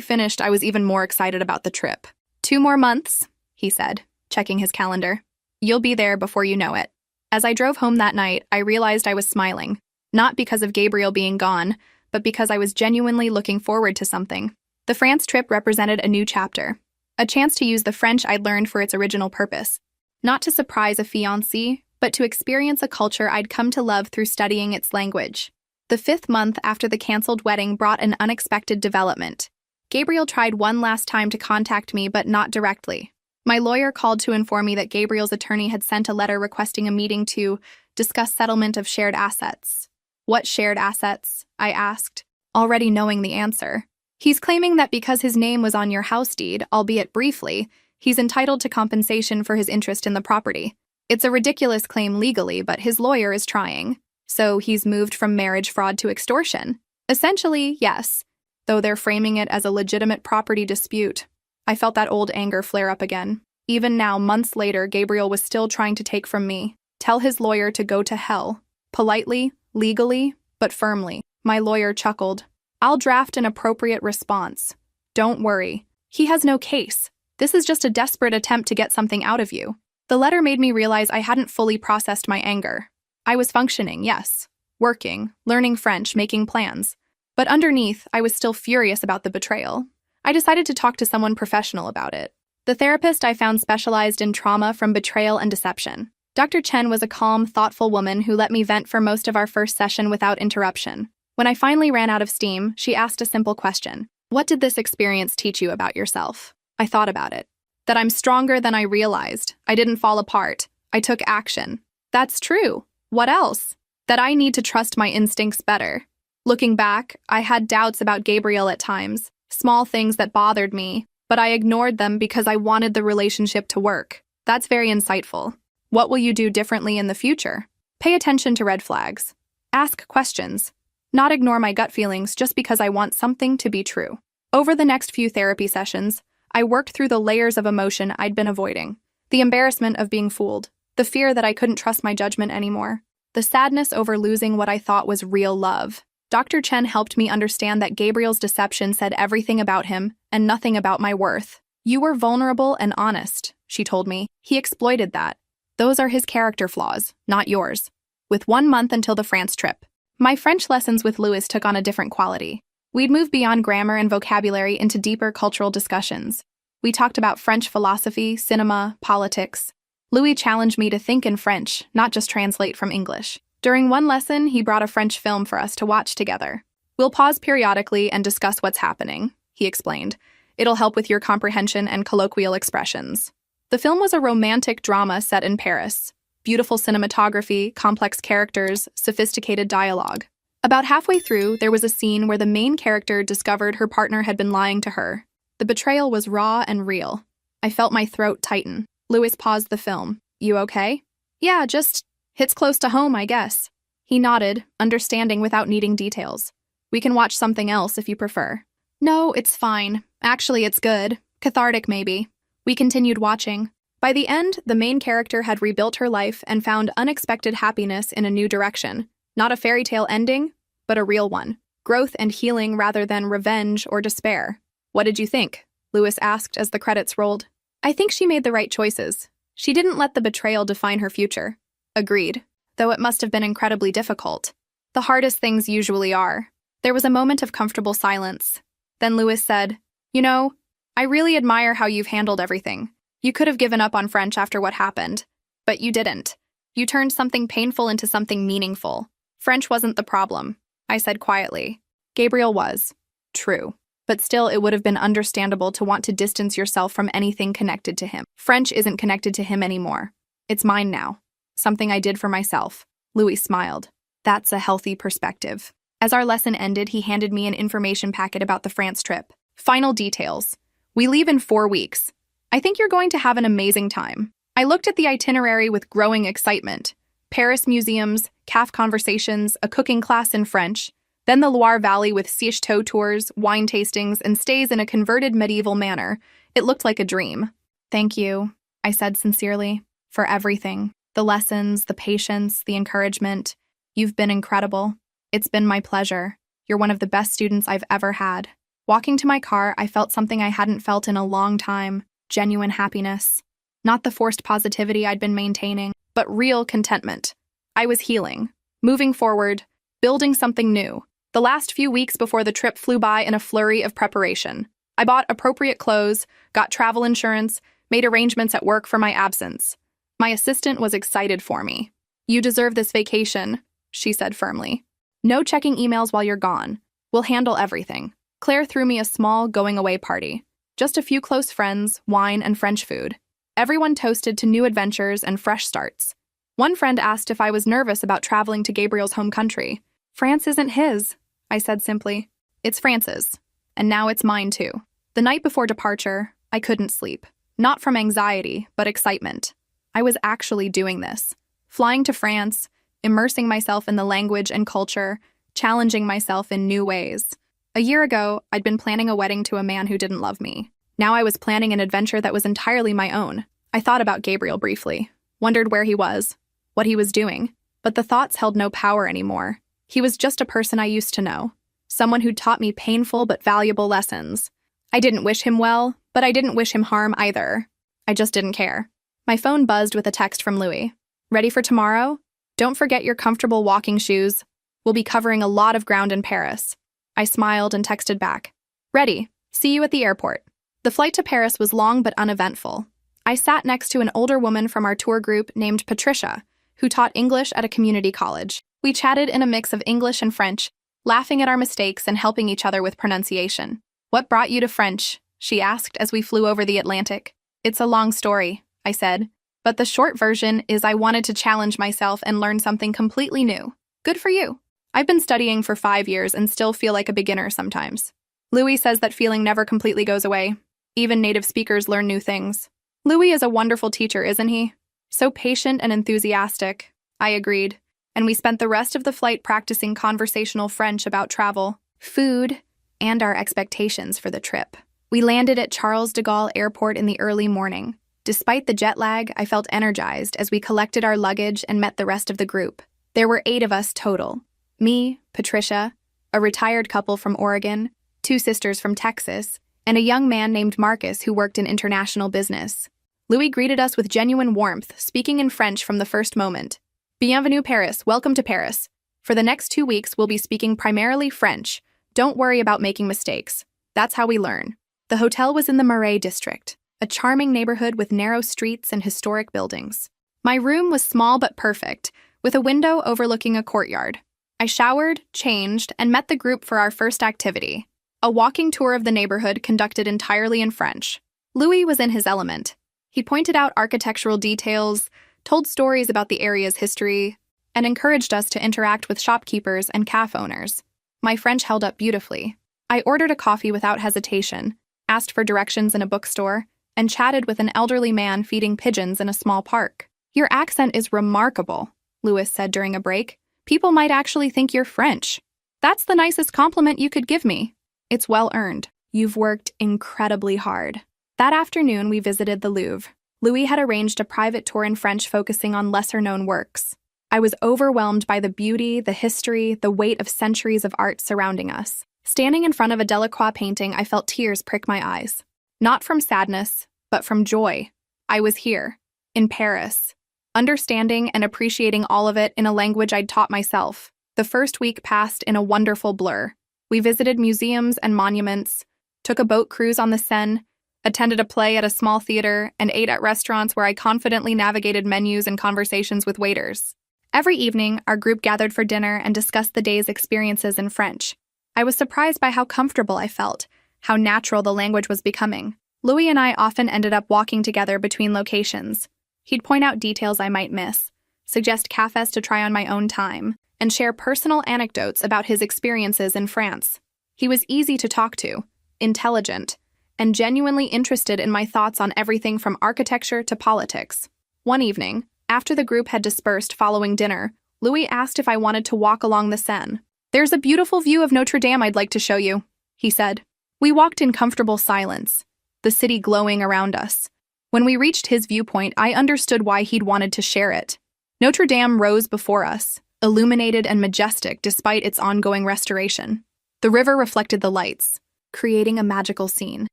finished, I was even more excited about the trip. 2 more months, he said, checking his calendar. "You'll be there before you know it." As I drove home that night, I realized I was smiling, not because of Gabriel being gone, but because I was genuinely looking forward to something. The France trip represented a new chapter, a chance to use the French I'd learned for its original purpose, not to surprise a fiancé, but to experience a culture I'd come to love through studying its language. The 5th month after the canceled wedding brought an unexpected development. Gabriel tried one last time to contact me, but not directly. My lawyer called to inform me that Gabriel's attorney had sent a letter requesting a meeting to discuss settlement of shared assets. "What shared assets?" I asked, already knowing the answer. "He's claiming that because his name was on your house deed, albeit briefly, he's entitled to compensation for his interest in the property. It's a ridiculous claim legally, but his lawyer is trying. So he's moved from marriage fraud to extortion." "Essentially, yes, though they're framing it as a legitimate property dispute." I felt that old anger flare up again. Even now, months later, Gabriel was still trying to take from me. Tell his lawyer to go to hell. Politely, legally, but firmly. My lawyer chuckled. "I'll draft an appropriate response. Don't worry. He has no case. This is just a desperate attempt to get something out of you." The letter made me realize I hadn't fully processed my anger. I was functioning, yes. Working, learning French, making plans. But underneath, I was still furious about the betrayal. I decided to talk to someone professional about it. The therapist I found specialized in trauma from betrayal and deception. Dr. Chen was a calm, thoughtful woman who let me vent for most of our first session without interruption. When I finally ran out of steam, she asked a simple question. "What did this experience teach you about yourself?" I thought about it. That I'm stronger than I realized. I didn't fall apart. I took action. That's true. What else? That I need to trust my instincts better. Looking back, I had doubts about Gabriel at times, small things that bothered me, but I ignored them because I wanted the relationship to work. That's very insightful. What will you do differently in the future? Pay attention to red flags. Ask questions. Not ignore my gut feelings just because I want something to be true. Over the next few therapy sessions, I worked through the layers of emotion I'd been avoiding. The embarrassment of being fooled. The fear that I couldn't trust my judgment anymore. The sadness over losing what I thought was real love. Dr. Chen helped me understand that Gabriel's deception said everything about him and nothing about my worth. "You were vulnerable and honest," she told me. "He exploited that. Those are his character flaws, not yours." With 1 month until the France trip, my French lessons with Louis took on a different quality. We'd moved beyond grammar and vocabulary into deeper cultural discussions. We talked about French philosophy, cinema, politics. Louis challenged me to think in French, not just translate from English. During one lesson, he brought a French film for us to watch together. "We'll pause periodically and discuss what's happening," he explained. It'll help with your comprehension and colloquial expressions. The film was a romantic drama set in Paris. Beautiful cinematography, complex characters, sophisticated dialogue. About halfway through, there was a scene where the main character discovered her partner had been lying to her. The betrayal was raw and real. I felt my throat tighten. Louis paused the film. You okay? Yeah, just hits close to home, I guess. He nodded, understanding without needing details. We can watch something else if you prefer. No, it's fine. Actually, it's good. Cathartic, maybe. We continued watching. By the end, the main character had rebuilt her life and found unexpected happiness in a new direction. Not a fairy tale ending, but a real one. Growth and healing rather than revenge or despair. What did you think? Louis asked as the credits rolled. I think she made the right choices. She didn't let the betrayal define her future. Agreed. Though it must have been incredibly difficult. The hardest things usually are. There was a moment of comfortable silence. Then Louis said, You know, I really admire how you've handled everything. You could have given up on French after what happened. But you didn't. You turned something painful into something meaningful. French wasn't the problem, I said quietly. Gabriel was. True. But still, it would have been understandable to want to distance yourself from anything connected to him. French isn't connected to him anymore. It's mine now. Something I did for myself. Louis smiled. That's a healthy perspective. As our lesson ended, he handed me an information packet about the France trip. Final details. We leave in 4 weeks. I think you're going to have an amazing time. I looked at the itinerary with growing excitement. Paris museums, caf conversations, a cooking class in French, then the Loire Valley with chateau tours, wine tastings, and stays in a converted medieval manor. It looked like a dream. Thank you, I said sincerely, for everything. The lessons, the patience, the encouragement. You've been incredible. It's been my pleasure. You're one of the best students I've ever had. Walking to my car, I felt something I hadn't felt in a long time. Genuine happiness. Not the forced positivity I'd been maintaining, but real contentment. I was healing, moving forward, building something new. The last few weeks before the trip flew by in a flurry of preparation. I bought appropriate clothes, got travel insurance, made arrangements at work for my absence. My assistant was excited for me. You deserve this vacation, she said firmly. No checking emails while you're gone. We'll handle everything. Claire threw me a small going-away party. Just a few close friends, wine, and French food. Everyone toasted to new adventures and fresh starts. One friend asked if I was nervous about traveling to Gabriel's home country. France isn't his, I said simply. It's France's. And now it's mine too. The night before departure, I couldn't sleep. Not from anxiety, but excitement. I was actually doing this. Flying to France, immersing myself in the language and culture, challenging myself in new ways. A year ago, I'd been planning a wedding to a man who didn't love me. Now I was planning an adventure that was entirely my own. I thought about Gabriel briefly, wondered where he was, what he was doing, but the thoughts held no power anymore. He was just a person I used to know, someone who'd taught me painful but valuable lessons. I didn't wish him well, but I didn't wish him harm either. I just didn't care. My phone buzzed with a text from Louis. Ready for tomorrow? Don't forget your comfortable walking shoes. We'll be covering a lot of ground in Paris. I smiled and texted back. Ready. See you at the airport. The flight to Paris was long but uneventful. I sat next to an older woman from our tour group named Patricia, who taught English at a community college. We chatted in a mix of English and French, laughing at our mistakes and helping each other with pronunciation. What brought you to French? She asked as we flew over the Atlantic. It's a long story, I said, but the short version is I wanted to challenge myself and learn something completely new. Good for you. I've been studying for 5 years and still feel like a beginner sometimes. Louis says that feeling never completely goes away. Even native speakers learn new things. Louis is a wonderful teacher, isn't he? So patient and enthusiastic. I agreed, and we spent the rest of the flight practicing conversational French about travel, food, and our expectations for the trip. We landed at Charles de Gaulle Airport in the early morning. Despite the jet lag, I felt energized as we collected our luggage and met the rest of the group. There were 8 of us total. Me, Patricia, a retired couple from Oregon, 2 sisters from Texas, and a young man named Marcus who worked in international business. Louis greeted us with genuine warmth, speaking in French from the first moment. Bienvenue Paris, welcome to Paris. For the next 2 weeks, we'll be speaking primarily French. Don't worry about making mistakes. That's how we learn. The hotel was in the Marais district, a charming neighborhood with narrow streets and historic buildings. My room was small but perfect, with a window overlooking a courtyard. I showered, changed, and met the group for our first activity, a walking tour of the neighborhood conducted entirely in French. Louis was in his element. He pointed out architectural details, told stories about the area's history, and encouraged us to interact with shopkeepers and cafe owners. My French held up beautifully. I ordered a coffee without hesitation, asked for directions in a bookstore, and chatted with an elderly man feeding pigeons in a small park. "Your accent is remarkable," Louis said during a break. "People might actually think you're French." "That's the nicest compliment you could give me." "It's well earned. You've worked incredibly hard." That afternoon, we visited the Louvre. Louis had arranged a private tour in French focusing on lesser-known works. I was overwhelmed by the beauty, the history, the weight of centuries of art surrounding us. Standing in front of a Delacroix painting, I felt tears prick my eyes. Not from sadness, but from joy. I was here, in Paris, understanding and appreciating all of it in a language I'd taught myself. The first week passed in a wonderful blur. We visited museums and monuments, took a boat cruise on the Seine, attended a play at a small theater, and ate at restaurants where I confidently navigated menus and conversations with waiters. Every evening, our group gathered for dinner and discussed the day's experiences in French. I was surprised by how comfortable I felt, how natural the language was becoming. Louis and I often ended up walking together between locations. He'd point out details I might miss, suggest cafes to try on my own time, and share personal anecdotes about his experiences in France. He was easy to talk to, intelligent, and genuinely interested in my thoughts on everything from architecture to politics. One evening, after the group had dispersed following dinner, Louis asked if I wanted to walk along the Seine. "There's a beautiful view of Notre Dame I'd like to show you," he said. We walked in comfortable silence, the city glowing around us. When we reached his viewpoint, I understood why he'd wanted to share it. Notre Dame rose before us, illuminated and majestic despite its ongoing restoration. The river reflected the lights, creating a magical scene.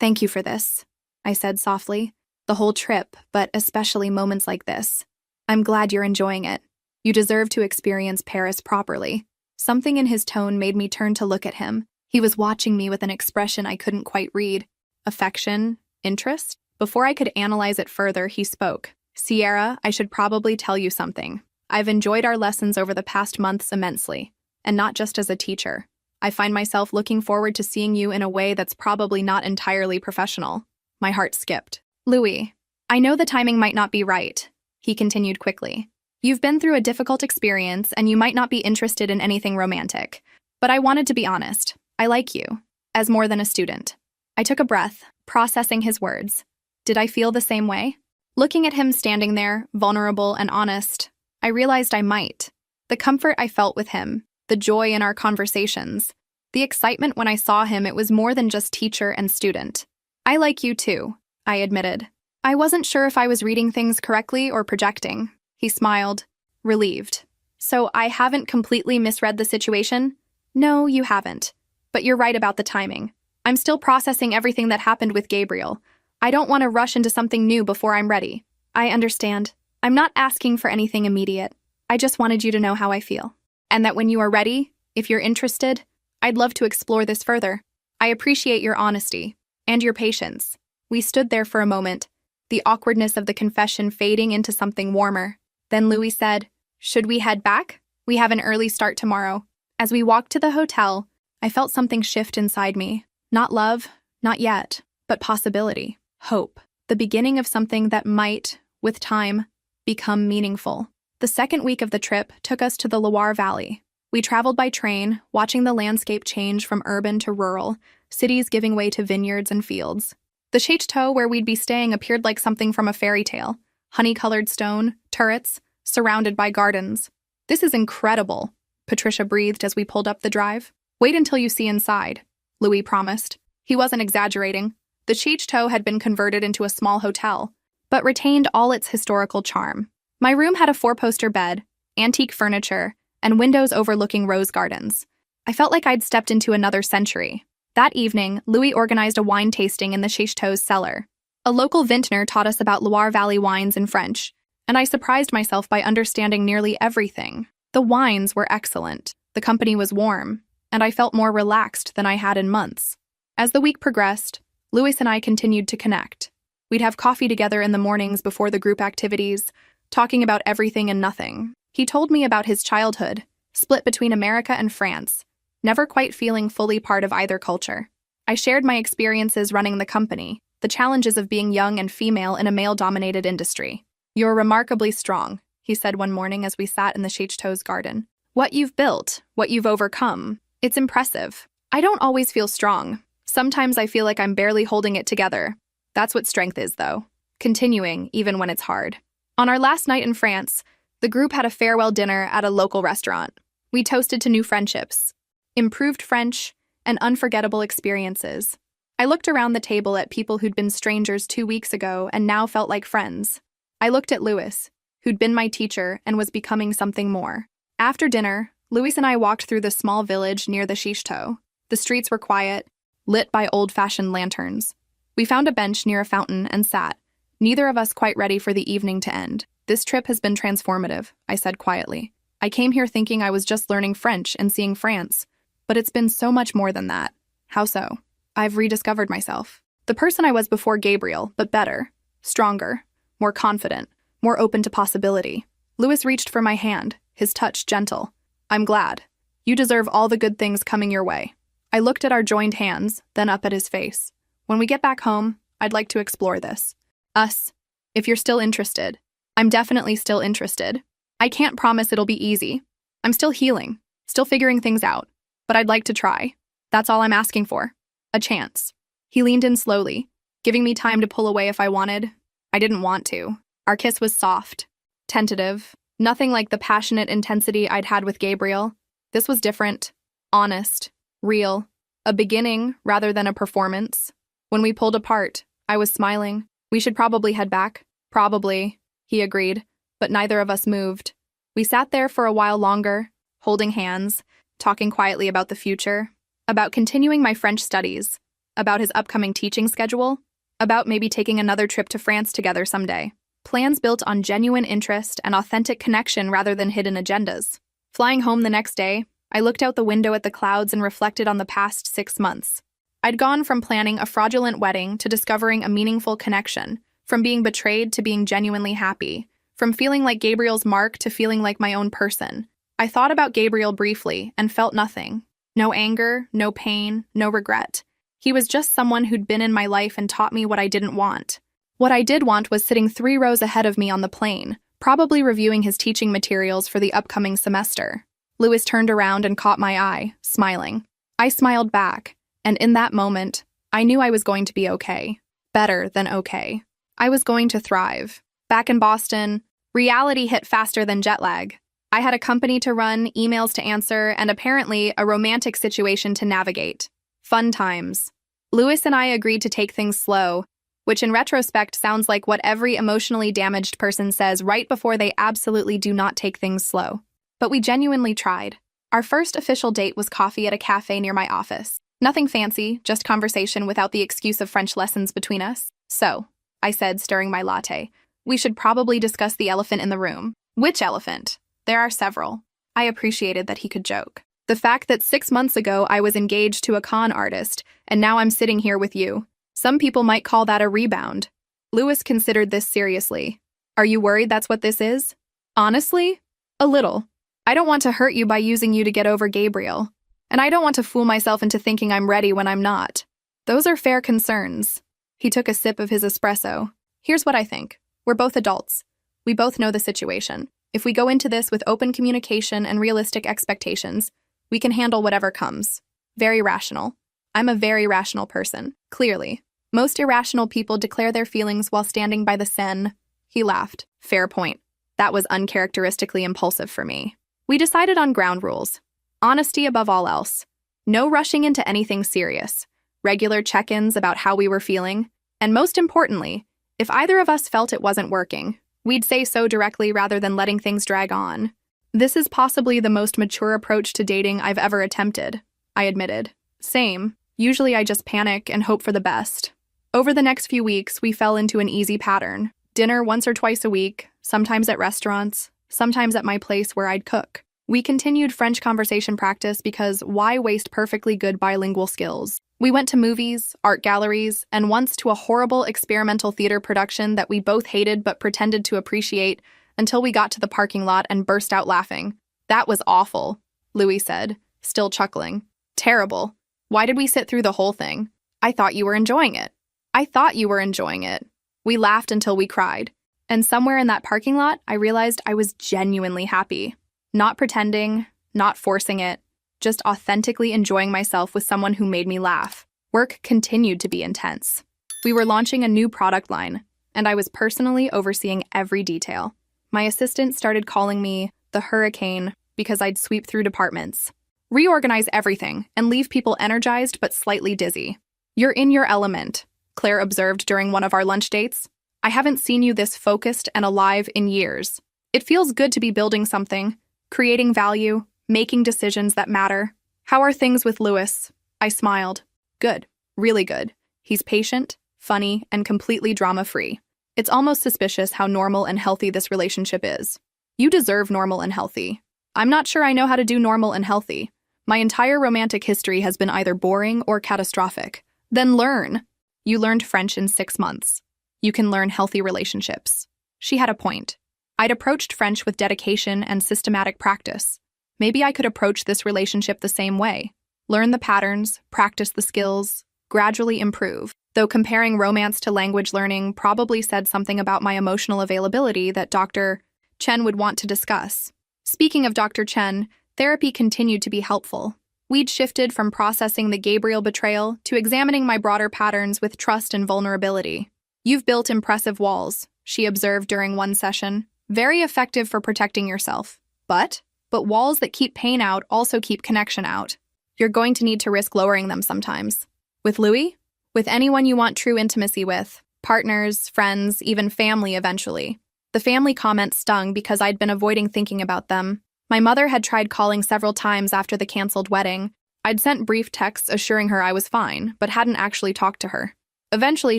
"Thank you for this," I said softly. "The whole trip, but especially moments like this. I'm glad you're enjoying it. You deserve to experience Paris properly." Something in his tone made me turn to look at him. He was watching me with an expression I couldn't quite read. Affection? Interest? Before I could analyze it further, he spoke. "Sierra, I should probably tell you something. I've enjoyed our lessons over the past months immensely, and not just as a teacher. I find myself looking forward to seeing you in a way that's probably not entirely professional." My heart skipped. "Louis, I know the timing might not be right," he continued quickly. "You've been through a difficult experience, and you might not be interested in anything romantic. But I wanted to be honest. I like you, as more than a student." I took a breath, processing his words. Did I feel the same way? Looking at him standing there, vulnerable and honest, I realized I might. The comfort I felt with him, the joy in our conversations, the excitement when I saw him, it was more than just teacher and student. "I like you too," I admitted. I wasn't sure if I was reading things correctly or projecting. He smiled, relieved. "So I haven't completely misread the situation?" "No, you haven't. But you're right about the timing. I'm still processing everything that happened with Gabriel. I don't want to rush into something new before I'm ready." "I understand. I'm not asking for anything immediate. I just wanted you to know how I feel. And that when you are ready, if you're interested, I'd love to explore this further. I appreciate your honesty and your patience." We stood there for a moment, the awkwardness of the confession fading into something warmer. Then Louis said, "Should we head back? We have an early start tomorrow." As we walked to the hotel, I felt something shift inside me. Not love, not yet, but possibility, hope, the beginning of something that might, with time, become meaningful. The second week of the trip took us to the Loire Valley. We traveled by train, watching the landscape change from urban to rural, cities giving way to vineyards and fields. The chateau where we'd be staying appeared like something from a fairy tale. Honey-colored stone, turrets, surrounded by gardens. "This is incredible," Patricia breathed as we pulled up the drive. "Wait until you see inside," Louis promised. He wasn't exaggerating. The chateau had been converted into a small hotel, but retained all its historical charm. My room had a four-poster bed, antique furniture, and windows overlooking rose gardens. I felt like I'd stepped into another century. That evening, Louis organized a wine tasting in the chateau's cellar. A local vintner taught us about Loire Valley wines in French, and I surprised myself by understanding nearly everything. The wines were excellent, the company was warm, and I felt more relaxed than I had in months. As the week progressed, Louis and I continued to connect. We'd have coffee together in the mornings before the group activities, talking about everything and nothing. He told me about his childhood, split between America and France, never quite feeling fully part of either culture. I shared my experiences running the company, the challenges of being young and female in a male-dominated industry. "You're remarkably strong," he said one morning as we sat in the Chateau's garden. "What you've built, what you've overcome, it's impressive. I don't always feel strong. Sometimes I feel like I'm barely holding it together. That's what strength is, though. Continuing, even when it's hard." On our last night in France, the group had a farewell dinner at a local restaurant. We toasted to new friendships, improved French, and unforgettable experiences. I looked around the table at people who'd been strangers 2 weeks ago and now felt like friends. I looked at Louis, who'd been my teacher and was becoming something more. After dinner, Louis and I walked through the small village near the Chateau. The streets were quiet, lit by old-fashioned lanterns. We found a bench near a fountain and sat, neither of us quite ready for the evening to end. "This trip has been transformative," I said quietly. "I came here thinking I was just learning French and seeing France, but it's been so much more than that." "How so?" "I've rediscovered myself. The person I was before Gabriel, but better, stronger, more confident, more open to possibility." Louis reached for my hand, his touch gentle. "I'm glad. You deserve all the good things coming your way." I looked at our joined hands, then up at his face. "When we get back home, I'd like to explore this. Us. If you're still interested." "I'm definitely still interested. I can't promise it'll be easy. I'm still healing, still figuring things out, but I'd like to try. That's all I'm asking for. A chance." He leaned in slowly, giving me time to pull away if I wanted. I didn't want to. Our kiss was soft, tentative, nothing like the passionate intensity I'd had with Gabriel. This was different, honest, real, a beginning rather than a performance. When we pulled apart, I was smiling. "We should probably head back." "Probably," he agreed, but neither of us moved. We sat there for a while longer, holding hands, talking quietly about the future, about continuing my French studies, about his upcoming teaching schedule, about maybe taking another trip to France together someday. Plans built on genuine interest and authentic connection rather than hidden agendas. Flying home the next day, I looked out the window at the clouds and reflected on the past 6 months. I'd gone from planning a fraudulent wedding to discovering a meaningful connection, from being betrayed to being genuinely happy, from feeling like Gabriel's mark to feeling like my own person. I thought about Gabriel briefly and felt nothing. No anger, no pain, no regret. He was just someone who'd been in my life and taught me what I didn't want. What I did want was sitting 3 rows ahead of me on the plane, probably reviewing his teaching materials for the upcoming semester. Louis turned around and caught my eye, smiling. I smiled back, and in that moment, I knew I was going to be okay. Better than okay. I was going to thrive. Back in Boston, reality hit faster than jet lag. I had a company to run, emails to answer, and apparently a romantic situation to navigate. Fun times. Louis and I agreed to take things slow, which in retrospect sounds like what every emotionally damaged person says right before they absolutely do not take things slow. But we genuinely tried. Our first official date was coffee at a cafe near my office. Nothing fancy, just conversation without the excuse of French lessons between us. "So," I said, stirring my latte, "we should probably discuss the elephant in the room." "Which elephant?" "There are several." I appreciated that he could joke. "The fact that 6 months ago I was engaged to a con artist, and now I'm sitting here with you. Some people might call that a rebound." Louis considered this seriously. "Are you worried that's what this is?" "Honestly, a little. I don't want to hurt you by using you to get over Gabriel. And I don't want to fool myself into thinking I'm ready when I'm not. Those are fair concerns." He took a sip of his espresso. "Here's what I think. We're both adults. We both know the situation. If we go into this with open communication and realistic expectations, we can handle whatever comes." Very rational. I'm a very rational person, clearly. Most irrational people declare their feelings while standing by the Seine. He laughed. "Fair point. That was uncharacteristically impulsive for me." We decided on ground rules. Honesty above all else. No rushing into anything serious. Regular check-ins about how we were feeling. And most importantly, if either of us felt it wasn't working, we'd say so directly rather than letting things drag on. This is possibly the most mature approach to dating I've ever attempted, I admitted. Same. Usually I just panic and hope for the best. Over the next few weeks, we fell into an easy pattern. Dinner once or twice a week, sometimes at restaurants, sometimes at my place where I'd cook. We continued French conversation practice because why waste perfectly good bilingual skills? We went to movies, art galleries, and once to a horrible experimental theater production that we both hated but pretended to appreciate until we got to the parking lot and burst out laughing. "That was awful," Louis said, still chuckling. "Terrible. Why did we sit through the whole thing?" I thought you were enjoying it. I thought you were enjoying it. We laughed until we cried. And somewhere in that parking lot, I realized I was genuinely happy. Not pretending, not forcing it, just authentically enjoying myself with someone who made me laugh. Work continued to be intense. We were launching a new product line, and I was personally overseeing every detail. My assistant started calling me the hurricane because I'd sweep through departments, reorganize everything, and leave people energized but slightly dizzy. "You're in your element," Claire observed during one of our lunch dates. "I haven't seen you this focused and alive in years. It feels good to be building something, creating value, making decisions that matter. How are things with Louis?" I smiled. "Good, really good. He's patient, funny, and completely drama-free. It's almost suspicious how normal and healthy this relationship is." "You deserve normal and healthy." "I'm not sure I know how to do normal and healthy. My entire romantic history has been either boring or catastrophic." "Then learn." "You learned French in 6 months. You can learn healthy relationships." She had a point. I'd approached French with dedication and systematic practice. Maybe I could approach this relationship the same way. Learn the patterns, practice the skills, gradually improve. Though comparing romance to language learning probably said something about my emotional availability that Dr. Chen would want to discuss. Speaking of Dr. Chen, therapy continued to be helpful. We'd shifted from processing the Gabriel betrayal to examining my broader patterns with trust and vulnerability. "You've built impressive walls," she observed during one session. "Very effective for protecting yourself. But walls that keep pain out also keep connection out. You're going to need to risk lowering them sometimes." "With Louis?" "With anyone you want true intimacy with. Partners, friends, even family eventually." The family comment stung because I'd been avoiding thinking about them. My mother had tried calling several times after the canceled wedding. I'd sent brief texts assuring her I was fine, but hadn't actually talked to her. Eventually,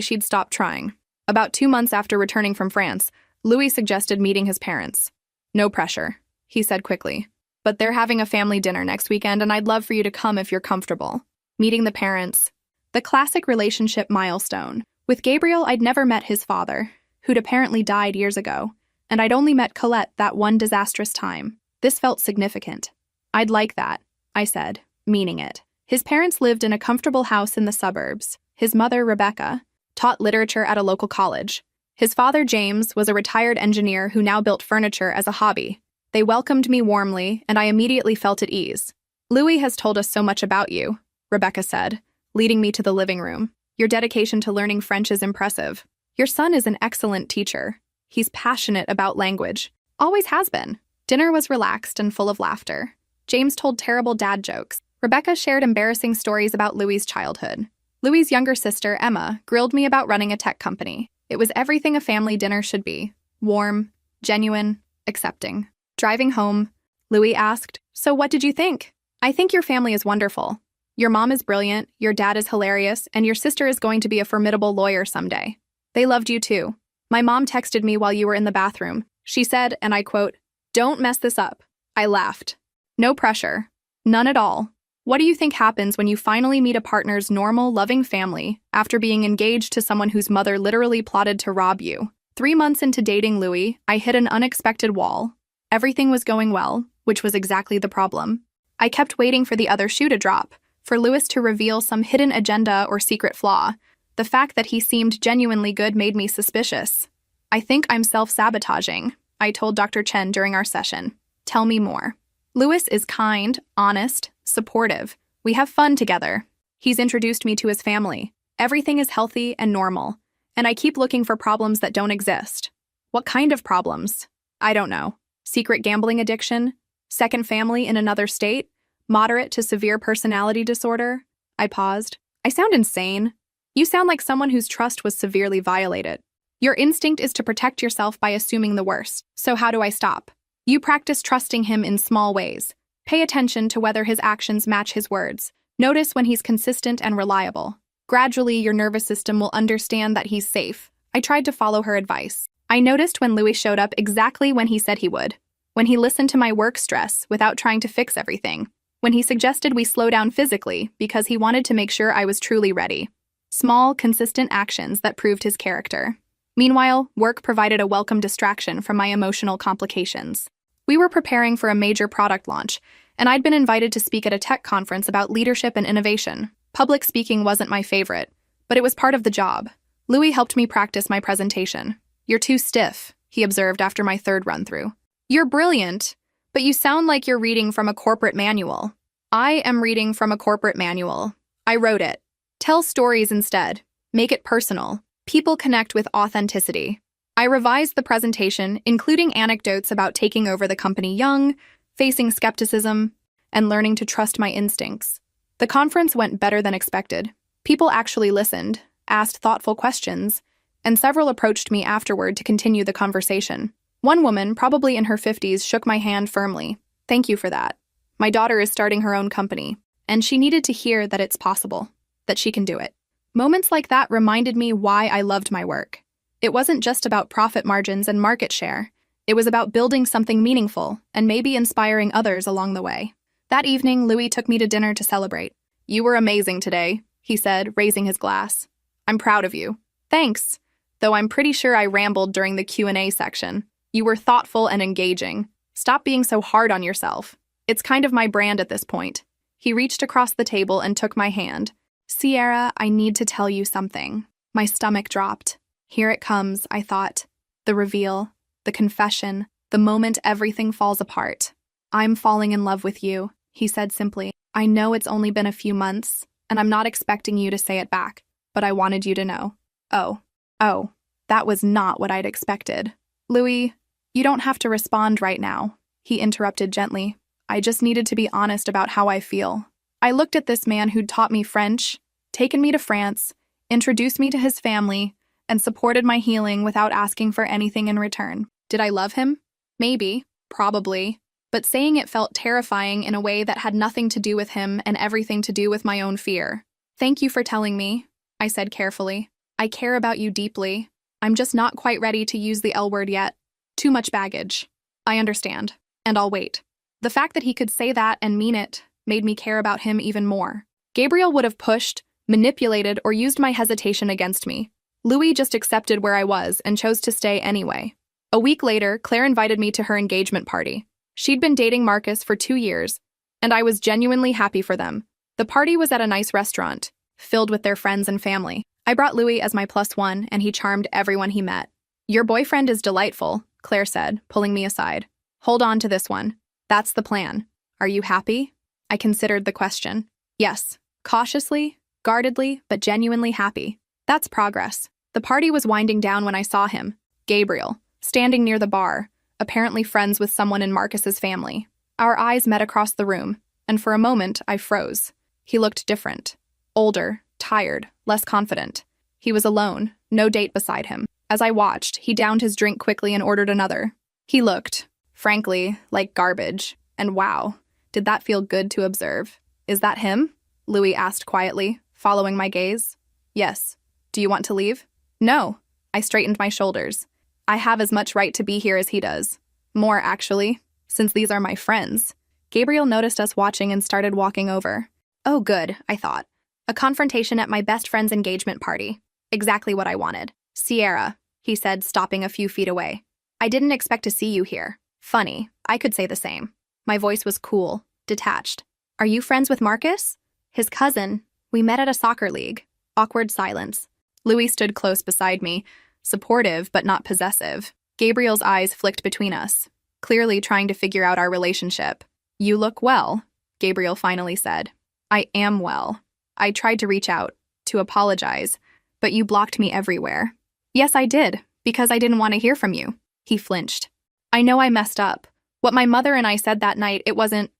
she'd stopped trying. About 2 months after returning from France, Louis suggested meeting his parents. "No pressure," he said quickly. "But they're having a family dinner next weekend, and I'd love for you to come if you're comfortable." Meeting the parents. The classic relationship milestone. With Gabriel, I'd never met his father, who'd apparently died years ago, and I'd only met Colette that one disastrous time. This felt significant. "I'd like that," I said, meaning it. His parents lived in a comfortable house in the suburbs. His mother, Rebecca, taught literature at a local college. His father, James, was a retired engineer who now built furniture as a hobby. They welcomed me warmly, and I immediately felt at ease. "Louis has told us so much about you," Rebecca said, leading me to the living room. "Your dedication to learning French is impressive. Your son is an excellent teacher. He's passionate about language. Always has been." Dinner was relaxed and full of laughter. James told terrible dad jokes. Rebecca shared embarrassing stories about Louis's childhood. Louis's younger sister, Emma, grilled me about running a tech company. It was everything a family dinner should be. Warm, genuine, accepting. Driving home, Louis asked, "So what did you think?" "I think your family is wonderful. Your mom is brilliant, your dad is hilarious, and your sister is going to be a formidable lawyer someday. They loved you too. My mom texted me while you were in the bathroom. She said, and I quote, 'Don't mess this up.' I laughed. No pressure. None at all. What do you think happens when you finally meet a partner's normal, loving family after being engaged to someone whose mother literally plotted to rob you? 3 months into dating Louis, I hit an unexpected wall. Everything was going well, which was exactly the problem. I kept waiting for the other shoe to drop, for Louis to reveal some hidden agenda or secret flaw. The fact that he seemed genuinely good made me suspicious. "I think I'm self-sabotaging," I told Dr. Chen during our session. "Tell me more." "Louis is kind, honest, supportive. We have fun together. He's introduced me to his family. Everything is healthy and normal, and I keep looking for problems that don't exist." "What kind of problems?" "I don't know. Secret gambling addiction? Second family in another state? Moderate to severe personality disorder?" I paused. "I sound insane." "You sound like someone whose trust was severely violated. Your instinct is to protect yourself by assuming the worst. So how do I stop?" "You practice trusting him in small ways. Pay attention to whether his actions match his words. Notice when he's consistent and reliable. Gradually, your nervous system will understand that he's safe." I tried to follow her advice. I noticed when Louis showed up exactly when he said he would. When he listened to my work stress without trying to fix everything. When he suggested we slow down physically because he wanted to make sure I was truly ready. Small, consistent actions that proved his character. Meanwhile, work provided a welcome distraction from my emotional complications. We were preparing for a major product launch, and I'd been invited to speak at a tech conference about leadership and innovation. Public speaking wasn't my favorite, but it was part of the job. Louis helped me practice my presentation. "You're too stiff," he observed after my third run-through. "You're brilliant, but you sound like you're reading from a corporate manual." "I am reading from a corporate manual. I wrote it. Tell stories instead. Make it personal. People connect with authenticity." I revised the presentation, including anecdotes about taking over the company young, facing skepticism, and learning to trust my instincts. The conference went better than expected. People actually listened, asked thoughtful questions, and several approached me afterward to continue the conversation. One woman, probably in her 50s, shook my hand firmly. "Thank you for that. My daughter is starting her own company, and she needed to hear that it's possible, that she can do it." Moments like that reminded me why I loved my work. It wasn't just about profit margins and market share. It was about building something meaningful and maybe inspiring others along the way. That evening, Louis took me to dinner to celebrate. "You were amazing today," he said, raising his glass. "I'm proud of you." "Thanks, though I'm pretty sure I rambled during the Q&A section. You were thoughtful and engaging. Stop being so hard on yourself. It's kind of my brand at this point." He reached across the table and took my hand. "Sierra, I need to tell you something." My stomach dropped. Here it comes, I thought. The reveal, the confession, the moment everything falls apart. "I'm falling in love with you," he said simply. "I know it's only been a few months, and I'm not expecting you to say it back, but I wanted you to know." Oh, that was not what I'd expected. "Louis, you don't have to respond right now," he interrupted gently. "I just needed to be honest about how I feel." I looked at this man who'd taught me French, taken me to France, introduced me to his family, and supported my healing without asking for anything in return. Did I love him? Maybe, probably, but saying it felt terrifying in a way that had nothing to do with him and everything to do with my own fear. "Thank you for telling me," I said carefully. "I care about you deeply. I'm just not quite ready to use the L word yet. Too much baggage." "I understand, and I'll wait." The fact that he could say that and mean it made me care about him even more. Gabriel would have pushed, manipulated, or used my hesitation against me. Louis just accepted where I was and chose to stay anyway. A week later, Claire invited me to her engagement party. She'd been dating Marcus for 2 years, and I was genuinely happy for them. The party was at a nice restaurant, filled with their friends and family. I brought Louis as my +1, and he charmed everyone he met. "Your boyfriend is delightful," Claire said, pulling me aside. "Hold on to this one. That's the plan. Are you happy?" I considered the question. Yes, cautiously, guardedly, but genuinely happy. That's progress. The party was winding down when I saw him, Gabriel, standing near the bar, apparently friends with someone in Marcus's family. Our eyes met across the room, and for a moment I froze. He looked different. Older, tired, less confident. He was alone, no date beside him. As I watched, he downed his drink quickly and ordered another. He looked, frankly, like garbage. And wow, did that feel good to observe. "Is that him?" Louis asked quietly, following my gaze. "Yes. Do you want to leave?" "No." I straightened my shoulders. "I have as much right to be here as he does. More, actually, since these are my friends." Gabriel noticed us watching and started walking over. Oh, good, I thought. A confrontation at my best friend's engagement party. Exactly what I wanted. "Sierra," he said, stopping a few feet away. "I didn't expect to see you here." Funny, I could say the same. My voice was cool, detached. "Are you friends with Marcus?" "His cousin. We met at a soccer league." Awkward silence. Louis stood close beside me, supportive but not possessive. Gabriel's eyes flicked between us, clearly trying to figure out our relationship. "You look well," Gabriel finally said. "I am well." I tried to reach out, to apologize, but you blocked me everywhere. "Yes, I did, because I didn't want to hear from you." He flinched. "I know I messed up. What my mother and I said that night, it wasn't...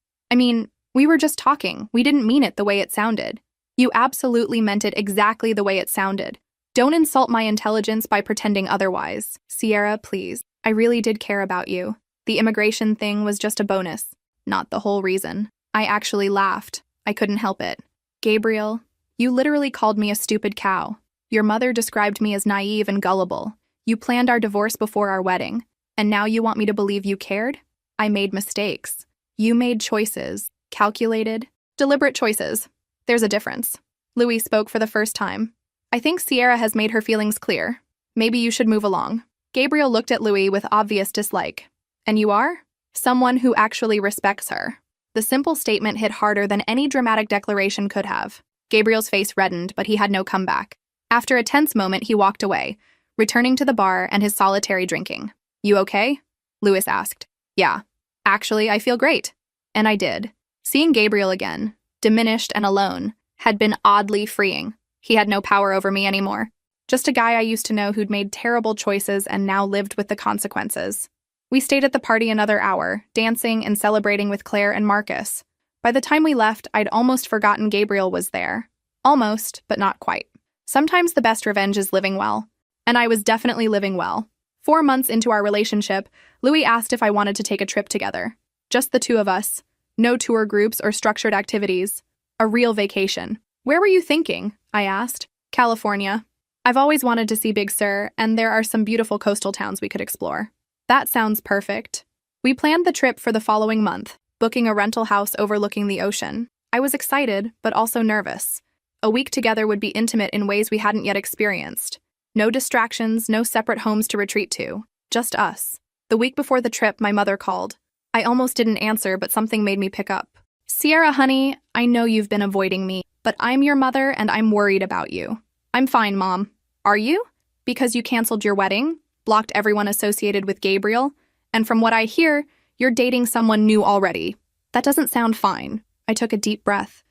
we were just talking. We didn't mean it the way it sounded." "You absolutely meant it exactly the way it sounded. Don't insult my intelligence by pretending otherwise." "Sierra, please. I really did care about you. The immigration thing was just a bonus, not the whole reason." I actually laughed. I couldn't help it. "Gabriel, you literally called me a stupid cow. Your mother described me as naive and gullible. You planned our divorce before our wedding, and now you want me to believe you cared? I made mistakes. You made choices. Calculated, deliberate choices. There's a difference." Louis spoke for the first time. "I think Sierra has made her feelings clear. Maybe you should move along." Gabriel looked at Louis with obvious dislike. "And you are?" "Someone who actually respects her." The simple statement hit harder than any dramatic declaration could have. Gabriel's face reddened, but he had no comeback. After a tense moment, he walked away, returning to the bar and his solitary drinking. "You okay?" Louis asked. "Yeah. Actually, I feel great." And I did. Seeing Gabriel again, diminished and alone, had been oddly freeing. He had no power over me anymore. Just a guy I used to know who'd made terrible choices and now lived with the consequences. We stayed at the party another hour, dancing and celebrating with Claire and Marcus. By the time we left, I'd almost forgotten Gabriel was there. Almost, but not quite. Sometimes the best revenge is living well. And I was definitely living well. 4 months into our relationship, Louis asked if I wanted to take a trip together. Just the two of us. No tour groups or structured activities. A real vacation. "Where were you thinking?" I asked. "California. I've always wanted to see Big Sur, and there are some beautiful coastal towns we could explore." "That sounds perfect." We planned the trip for the following month, booking a rental house overlooking the ocean. I was excited, but also nervous. A week together would be intimate in ways we hadn't yet experienced. No distractions, no separate homes to retreat to. Just us. The week before the trip, my mother called. I almost didn't answer, but something made me pick up. "Sierra, honey, I know you've been avoiding me, but I'm your mother and I'm worried about you." "I'm fine, Mom." "Are you? Because you canceled your wedding, blocked everyone associated with Gabriel, and from what I hear, you're dating someone new already." "That doesn't sound fine." I took a deep breath.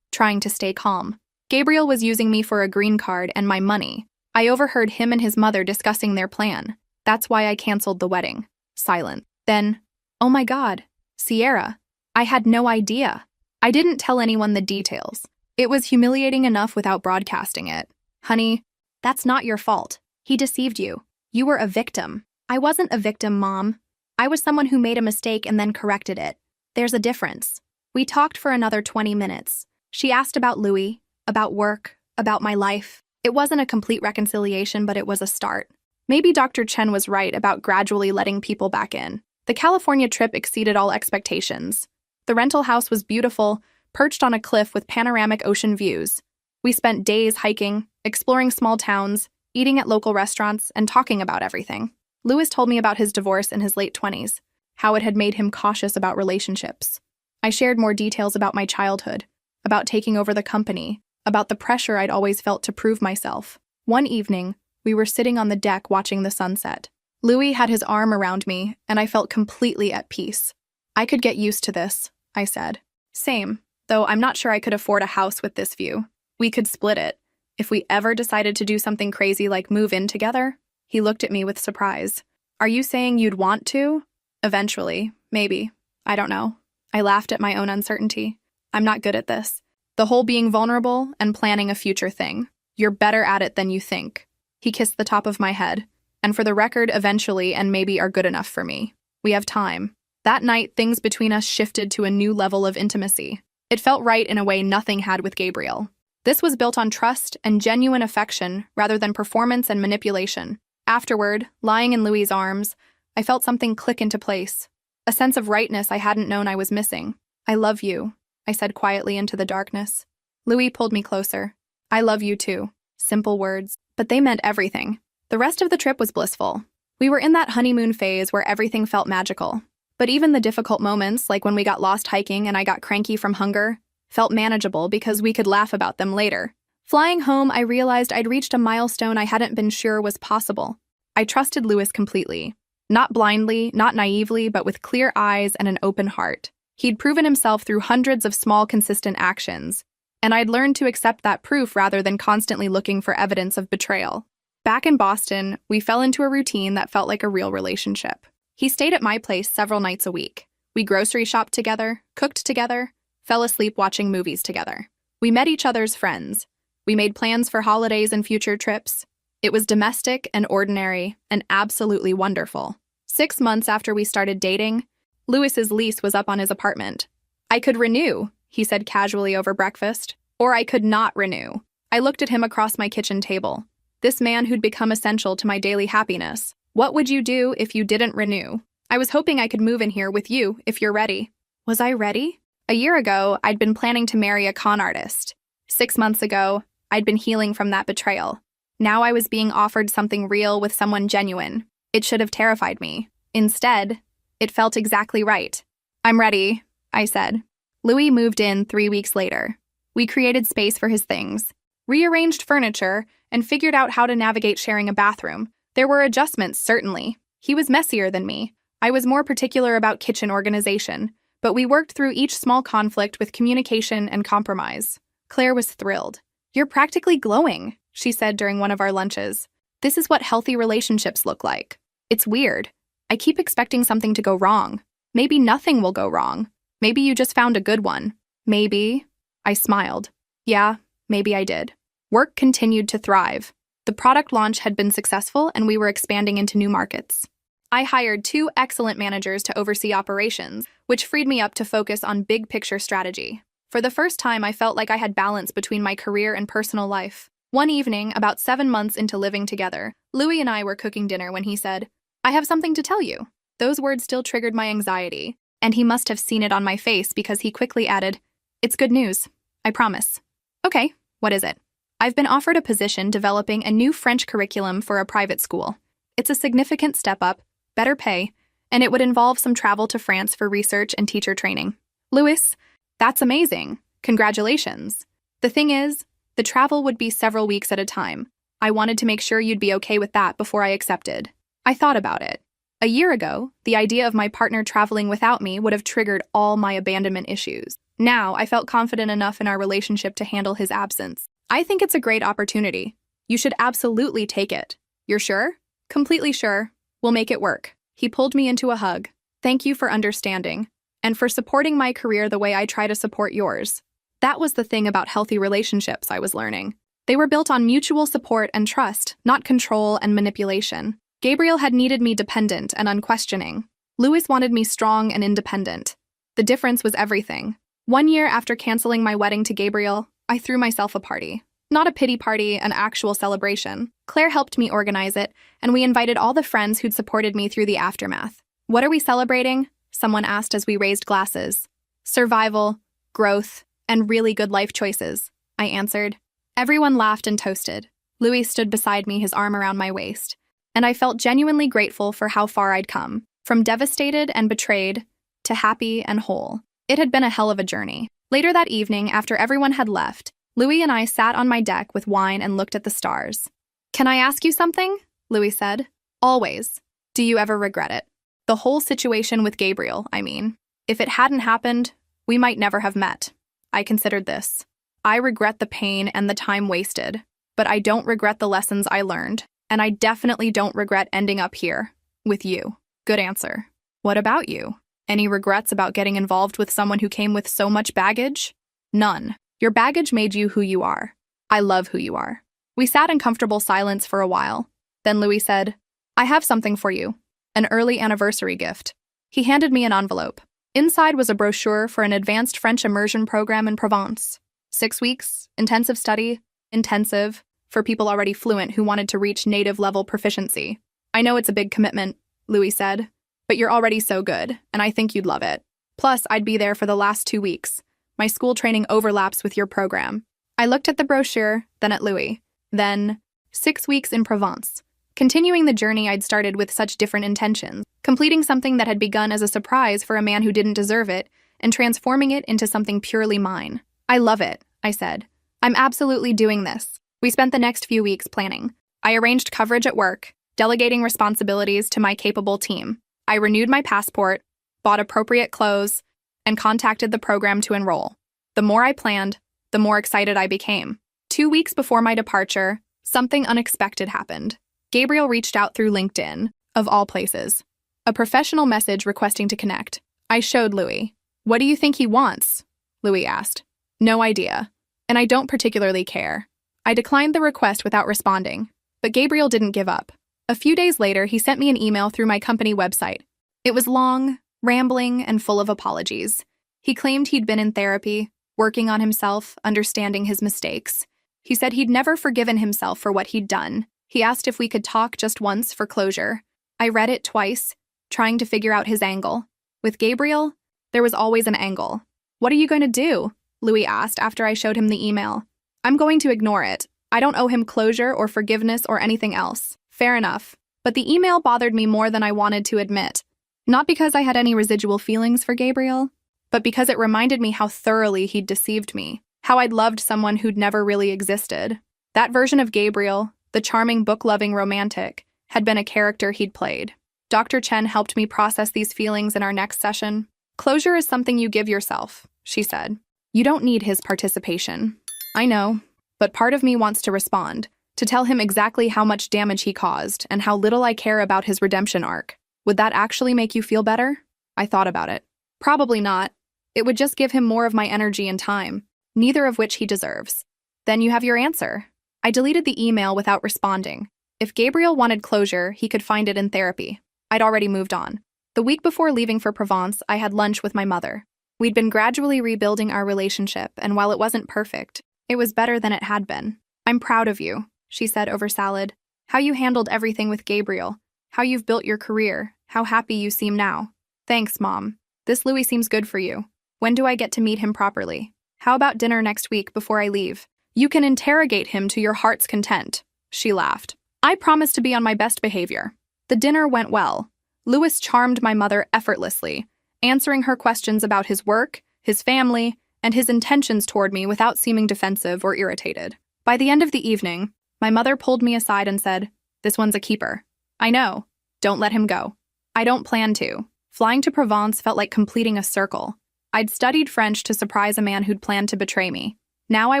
Trying to stay calm. Gabriel was using me for a green card and my money. I overheard him and his mother discussing their plan. That's why I canceled the wedding. Silent. Then, "Oh my God, Sierra, I had no idea." I didn't tell anyone the details. It was humiliating enough without broadcasting it. "Honey, that's not your fault. He deceived you. You were a victim." "I wasn't a victim, Mom. I was someone who made a mistake and then corrected it. There's a difference." We talked for another 20 minutes. She asked about Louis, about work, about my life. It wasn't a complete reconciliation, but it was a start. Maybe Dr. Chen was right about gradually letting people back in. The California trip exceeded all expectations. The rental house was beautiful, perched on a cliff with panoramic ocean views. We spent days hiking, exploring small towns, eating at local restaurants, and talking about everything. Louis told me about his divorce in his late 20s, how it had made him cautious about relationships. I shared more details about my childhood, about taking over the company, about the pressure I'd always felt to prove myself. One evening, we were sitting on the deck watching the sunset. Louis had his arm around me, and I felt completely at peace. "I could get used to this," I said. "Same, though I'm not sure I could afford a house with this view. We could split it. If we ever decided to do something crazy like move in together." He looked at me with surprise. "Are you saying you'd want to?" "Eventually, maybe. I don't know." I laughed at my own uncertainty. "I'm not good at this. The whole being vulnerable and planning a future thing. You're better at it than you think." He kissed the top of my head. "And for the record, eventually and maybe are good enough for me. We have time." That night, things between us shifted to a new level of intimacy. It felt right in a way nothing had with Gabriel. This was built on trust and genuine affection rather than performance and manipulation. Afterward, lying in Louis' arms, I felt something click into place. A sense of rightness I hadn't known I was missing. "I love you," I said quietly into the darkness. Louis pulled me closer. "I love you too." Simple words, but they meant everything. The rest of the trip was blissful. We were in that honeymoon phase where everything felt magical. But even the difficult moments, like when we got lost hiking and I got cranky from hunger, felt manageable because we could laugh about them later. Flying home, I realized I'd reached a milestone I hadn't been sure was possible. I trusted Louis completely. Not blindly, not naively, but with clear eyes and an open heart. He'd proven himself through hundreds of small, consistent actions, and I'd learned to accept that proof rather than constantly looking for evidence of betrayal. Back in Boston, we fell into a routine that felt like a real relationship. He stayed at my place several nights a week. We grocery shopped together, cooked together, fell asleep watching movies together. We met each other's friends. We made plans for holidays and future trips. It was domestic and ordinary and absolutely wonderful. 6 months after we started dating, Louis's lease was up on his apartment. "I could renew," he said casually over breakfast, "or I could not renew." I looked at him across my kitchen table. This man who'd become essential to my daily happiness. "What would you do if you didn't renew?" "I was hoping I could move in here with you if you're ready." Was I ready? A year ago, I'd been planning to marry a con artist. 6 months ago, I'd been healing from that betrayal. Now I was being offered something real with someone genuine. It should have terrified me. Instead, it felt exactly right. "I'm ready," I said. Louis moved in 3 weeks later. We created space for his things. rearranged furniture, and figured out how to navigate sharing a bathroom. There were adjustments, certainly. He was messier than me. I was more particular about kitchen organization, but we worked through each small conflict with communication and compromise. Claire was thrilled. "You're practically glowing," she said during one of our lunches. "This is what healthy relationships look like." It's weird. I keep expecting something to go wrong. Maybe nothing will go wrong. Maybe you just found a good one. Maybe. I smiled. Yeah, maybe I did. Work continued to thrive. The product launch had been successful and we were expanding into new markets. I hired 2 excellent managers to oversee operations, which freed me up to focus on big picture strategy. For the first time, I felt like I had balance between my career and personal life. One evening, about 7 months into living together, Louis and I were cooking dinner when he said, "I have something to tell you." Those words still triggered my anxiety, and he must have seen it on my face because he quickly added, "It's good news. I promise." "Okay, what is it?" "I've been offered a position developing a new French curriculum for a private school. It's a significant step up, better pay, and it would involve some travel to France for research and teacher training." "Louis, that's amazing. Congratulations." "The thing is, the travel would be several weeks at a time. I wanted to make sure you'd be okay with that before I accepted." I thought about it. A year ago, the idea of my partner traveling without me would have triggered all my abandonment issues. Now, I felt confident enough in our relationship to handle his absence. "I think it's a great opportunity. You should absolutely take it." "You're sure?" "Completely sure. We'll make it work." He pulled me into a hug. "Thank you for understanding, and for supporting my career the way I try to support yours." That was the thing about healthy relationships I was learning. They were built on mutual support and trust, not control and manipulation. Gabriel had needed me dependent and unquestioning. Louis wanted me strong and independent. The difference was everything. 1 year after canceling my wedding to Gabriel, I threw myself a party. Not a pity party, an actual celebration. Claire helped me organize it, and we invited all the friends who'd supported me through the aftermath. "What are we celebrating?" someone asked as we raised glasses. "Survival, growth, and really good life choices," I answered. Everyone laughed and toasted. Louis stood beside me, his arm around my waist, and I felt genuinely grateful for how far I'd come. From devastated and betrayed to happy and whole. It had been a hell of a journey. Later that evening, after everyone had left, Louis and I sat on my deck with wine and looked at the stars. "Can I ask you something?" Louis said. "Always. Do you ever regret it?" The whole situation with Gabriel, I mean. If it hadn't happened, we might never have met. I considered this. I regret the pain and the time wasted, but I don't regret the lessons I learned, and I definitely don't regret ending up here, with you. Good answer. What about you? Any regrets about getting involved with someone who came with so much baggage? None. Your baggage made you who you are. I love who you are. We sat in comfortable silence for a while. Then Louis said, "I have something for you. An early anniversary gift." He handed me an envelope. Inside was a brochure for an advanced French immersion program in Provence. 6 weeks, intensive study, intensive, for people already fluent who wanted to reach native-level proficiency. "I know it's a big commitment," Louis said, "but you're already so good, and I think you'd love it. Plus, I'd be there for the last 2 weeks. My school training overlaps with your program." I looked at the brochure, then at Louis. Then, 6 weeks in Provence. Continuing the journey I'd started with such different intentions, completing something that had begun as a surprise for a man who didn't deserve it, and transforming it into something purely mine. "I love it," I said. "I'm absolutely doing this." We spent the next few weeks planning. I arranged coverage at work, delegating responsibilities to my capable team. I renewed my passport, bought appropriate clothes, and contacted the program to enroll. The more I planned, the more excited I became. 2 weeks before my departure, something unexpected happened. Gabriel reached out through LinkedIn, of all places. A professional message requesting to connect. I showed Louis. "What do you think he wants?" Louis asked. "No idea, and I don't particularly care." I declined the request without responding, but Gabriel didn't give up. A few days later, he sent me an email through my company website. It was long, rambling, and full of apologies. He claimed he'd been in therapy, working on himself, understanding his mistakes. He said he'd never forgiven himself for what he'd done. He asked if we could talk just once for closure. I read it twice, trying to figure out his angle. With Gabriel, there was always an angle. "What are you going to do?" Louis asked after I showed him the email. "I'm going to ignore it. I don't owe him closure or forgiveness or anything else." Fair enough. But the email bothered me more than I wanted to admit. Not because I had any residual feelings for Gabriel, but because it reminded me how thoroughly he'd deceived me. how I'd loved someone who'd never really existed. That version of Gabriel, the charming book-loving romantic, had been a character he'd played. Dr. Chen helped me process these feelings in our next session. Closure is something you give yourself, she said. You don't need his participation. I know, but part of me wants to respond, to tell him exactly how much damage he caused and how little I care about his redemption arc. Would that actually make you feel better? I thought about it. Probably not. It would just give him more of my energy and time, neither of which he deserves. Then you have your answer. I deleted the email without responding. If Gabriel wanted closure, he could find it in therapy. I'd already moved on. The week before leaving for Provence, I had lunch with my mother. We'd been gradually rebuilding our relationship, and while it wasn't perfect, it was better than it had been. I'm proud of you, she said over salad. How you handled everything with Gabriel, how you've built your career, how happy you seem now. Thanks, Mom. This Louis seems good for you. When do I get to meet him properly? How about dinner next week before I leave? You can interrogate him to your heart's content, she laughed. I promise to be on my best behavior. The dinner went well. Louis charmed my mother effortlessly, answering her questions about his work, his family, and his intentions toward me without seeming defensive or irritated. By the end of the evening, my mother pulled me aside and said, "This one's a keeper." I know. Don't let him go. I don't plan to. Flying to Provence felt like completing a circle. I'd studied French to surprise a man who'd planned to betray me. Now I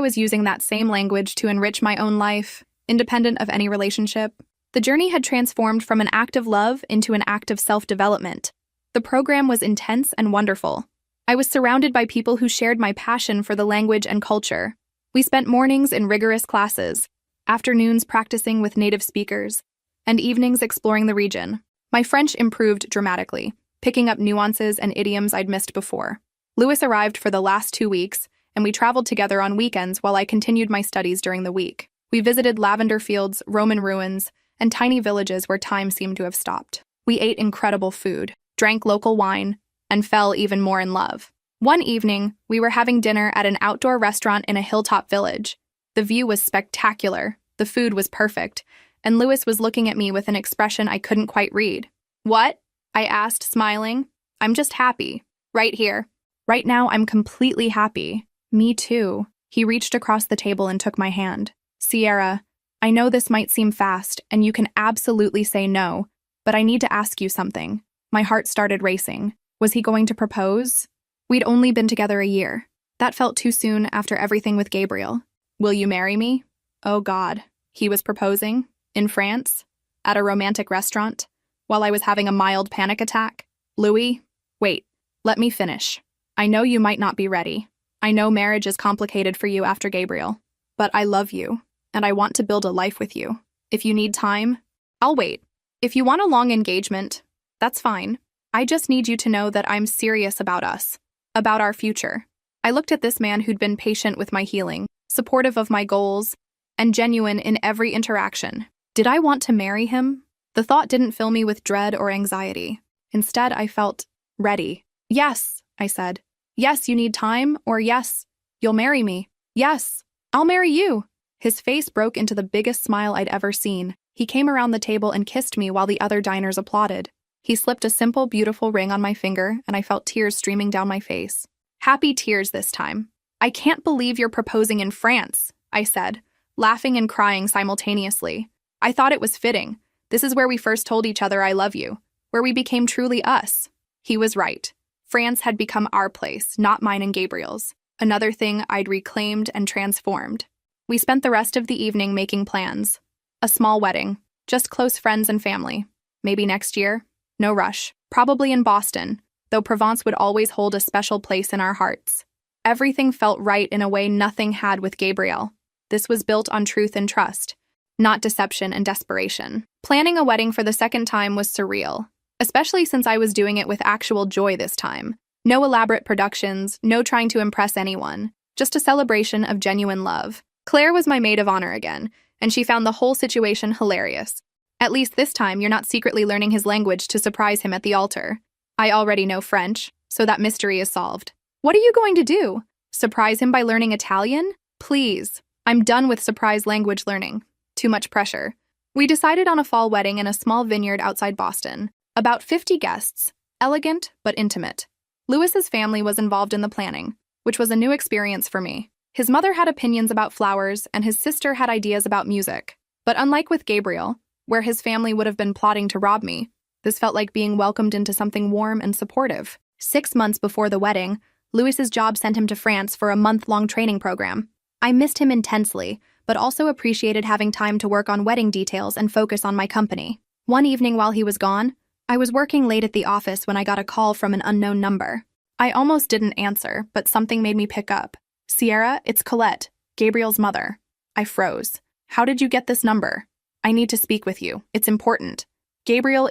was using that same language to enrich my own life, independent of any relationship. The journey had transformed from an act of love into an act of self-development. The program was intense and wonderful. I was surrounded by people who shared my passion for the language and culture. We spent mornings in rigorous classes, afternoons practicing with native speakers, and evenings exploring the region. My French improved dramatically, picking up nuances and idioms I'd missed before. Louis arrived for the last 2 weeks, and we traveled together on weekends while I continued my studies during the week. We visited lavender fields, Roman ruins, and tiny villages where time seemed to have stopped. We ate incredible food, drank local wine, and fell even more in love. One evening, we were having dinner at an outdoor restaurant in a hilltop village. The view was spectacular, the food was perfect, and Louis was looking at me with an expression I couldn't quite read. "What?" I asked, smiling. "I'm just happy. Right here. Right now, I'm completely happy." "Me too." He reached across the table and took my hand. "Sierra, I know this might seem fast, and you can absolutely say no, but I need to ask you something." My heart started racing. Was he going to propose? We'd only been together a year. That felt too soon after everything with Gabriel. "Will you marry me?" Oh God. He was proposing? In France? At a romantic restaurant? While I was having a mild panic attack? Louis? Wait, let me finish. I know you might not be ready. I know marriage is complicated for you after Gabriel. But I love you, and I want to build a life with you. If you need time, I'll wait. If you want a long engagement, that's fine. I just need you to know that I'm serious about us, about our future. I looked at this man who'd been patient with my healing, supportive of my goals, and genuine in every interaction. Did I want to marry him? The thought didn't fill me with dread or anxiety. Instead, I felt ready. "Yes," I said. "Yes, you need time," or "Yes, you'll marry me." "Yes, I'll marry you." His face broke into the biggest smile I'd ever seen. He came around the table and kissed me while the other diners applauded. He slipped a simple, beautiful ring on my finger, and I felt tears streaming down my face. Happy tears this time. "I can't believe you're proposing in France," I said, laughing and crying simultaneously. I thought it was fitting. This is where we first told each other I love you, where we became truly us. He was right. France had become our place, not mine and Gabriel's. Another thing I'd reclaimed and transformed. We spent the rest of the evening making plans. A small wedding, just close friends and family. Maybe next year. No rush. Probably in Boston, though Provence would always hold a special place in our hearts. Everything felt right in a way nothing had with Gabriel. This was built on truth and trust, not deception and desperation. Planning a wedding for the second time was surreal, especially since I was doing it with actual joy this time. No elaborate productions, no trying to impress anyone, just a celebration of genuine love. Claire was my maid of honor again, and she found the whole situation hilarious. At least this time, you're not secretly learning his language to surprise him at the altar. I already know French, so that mystery is solved. What are you going to do? Surprise him by learning Italian? Please. I'm done with surprise language learning. Too much pressure. We decided on a fall wedding in a small vineyard outside Boston. About 50 guests. Elegant, but intimate. Louis's family was involved in the planning, which was a new experience for me. His mother had opinions about flowers, and his sister had ideas about music. But unlike with Gabriel, where his family would have been plotting to rob me, this felt like being welcomed into something warm and supportive. 6 months before the wedding, Louis's job sent him to France for a month-long training program. I missed him intensely, but also appreciated having time to work on wedding details and focus on my company. One evening while he was gone, I was working late at the office when I got a call from an unknown number. I almost didn't answer, but something made me pick up. "Sierra, it's Colette, Gabriel's mother." I froze. "How did you get this number? I need to speak with you. It's important. Gabriel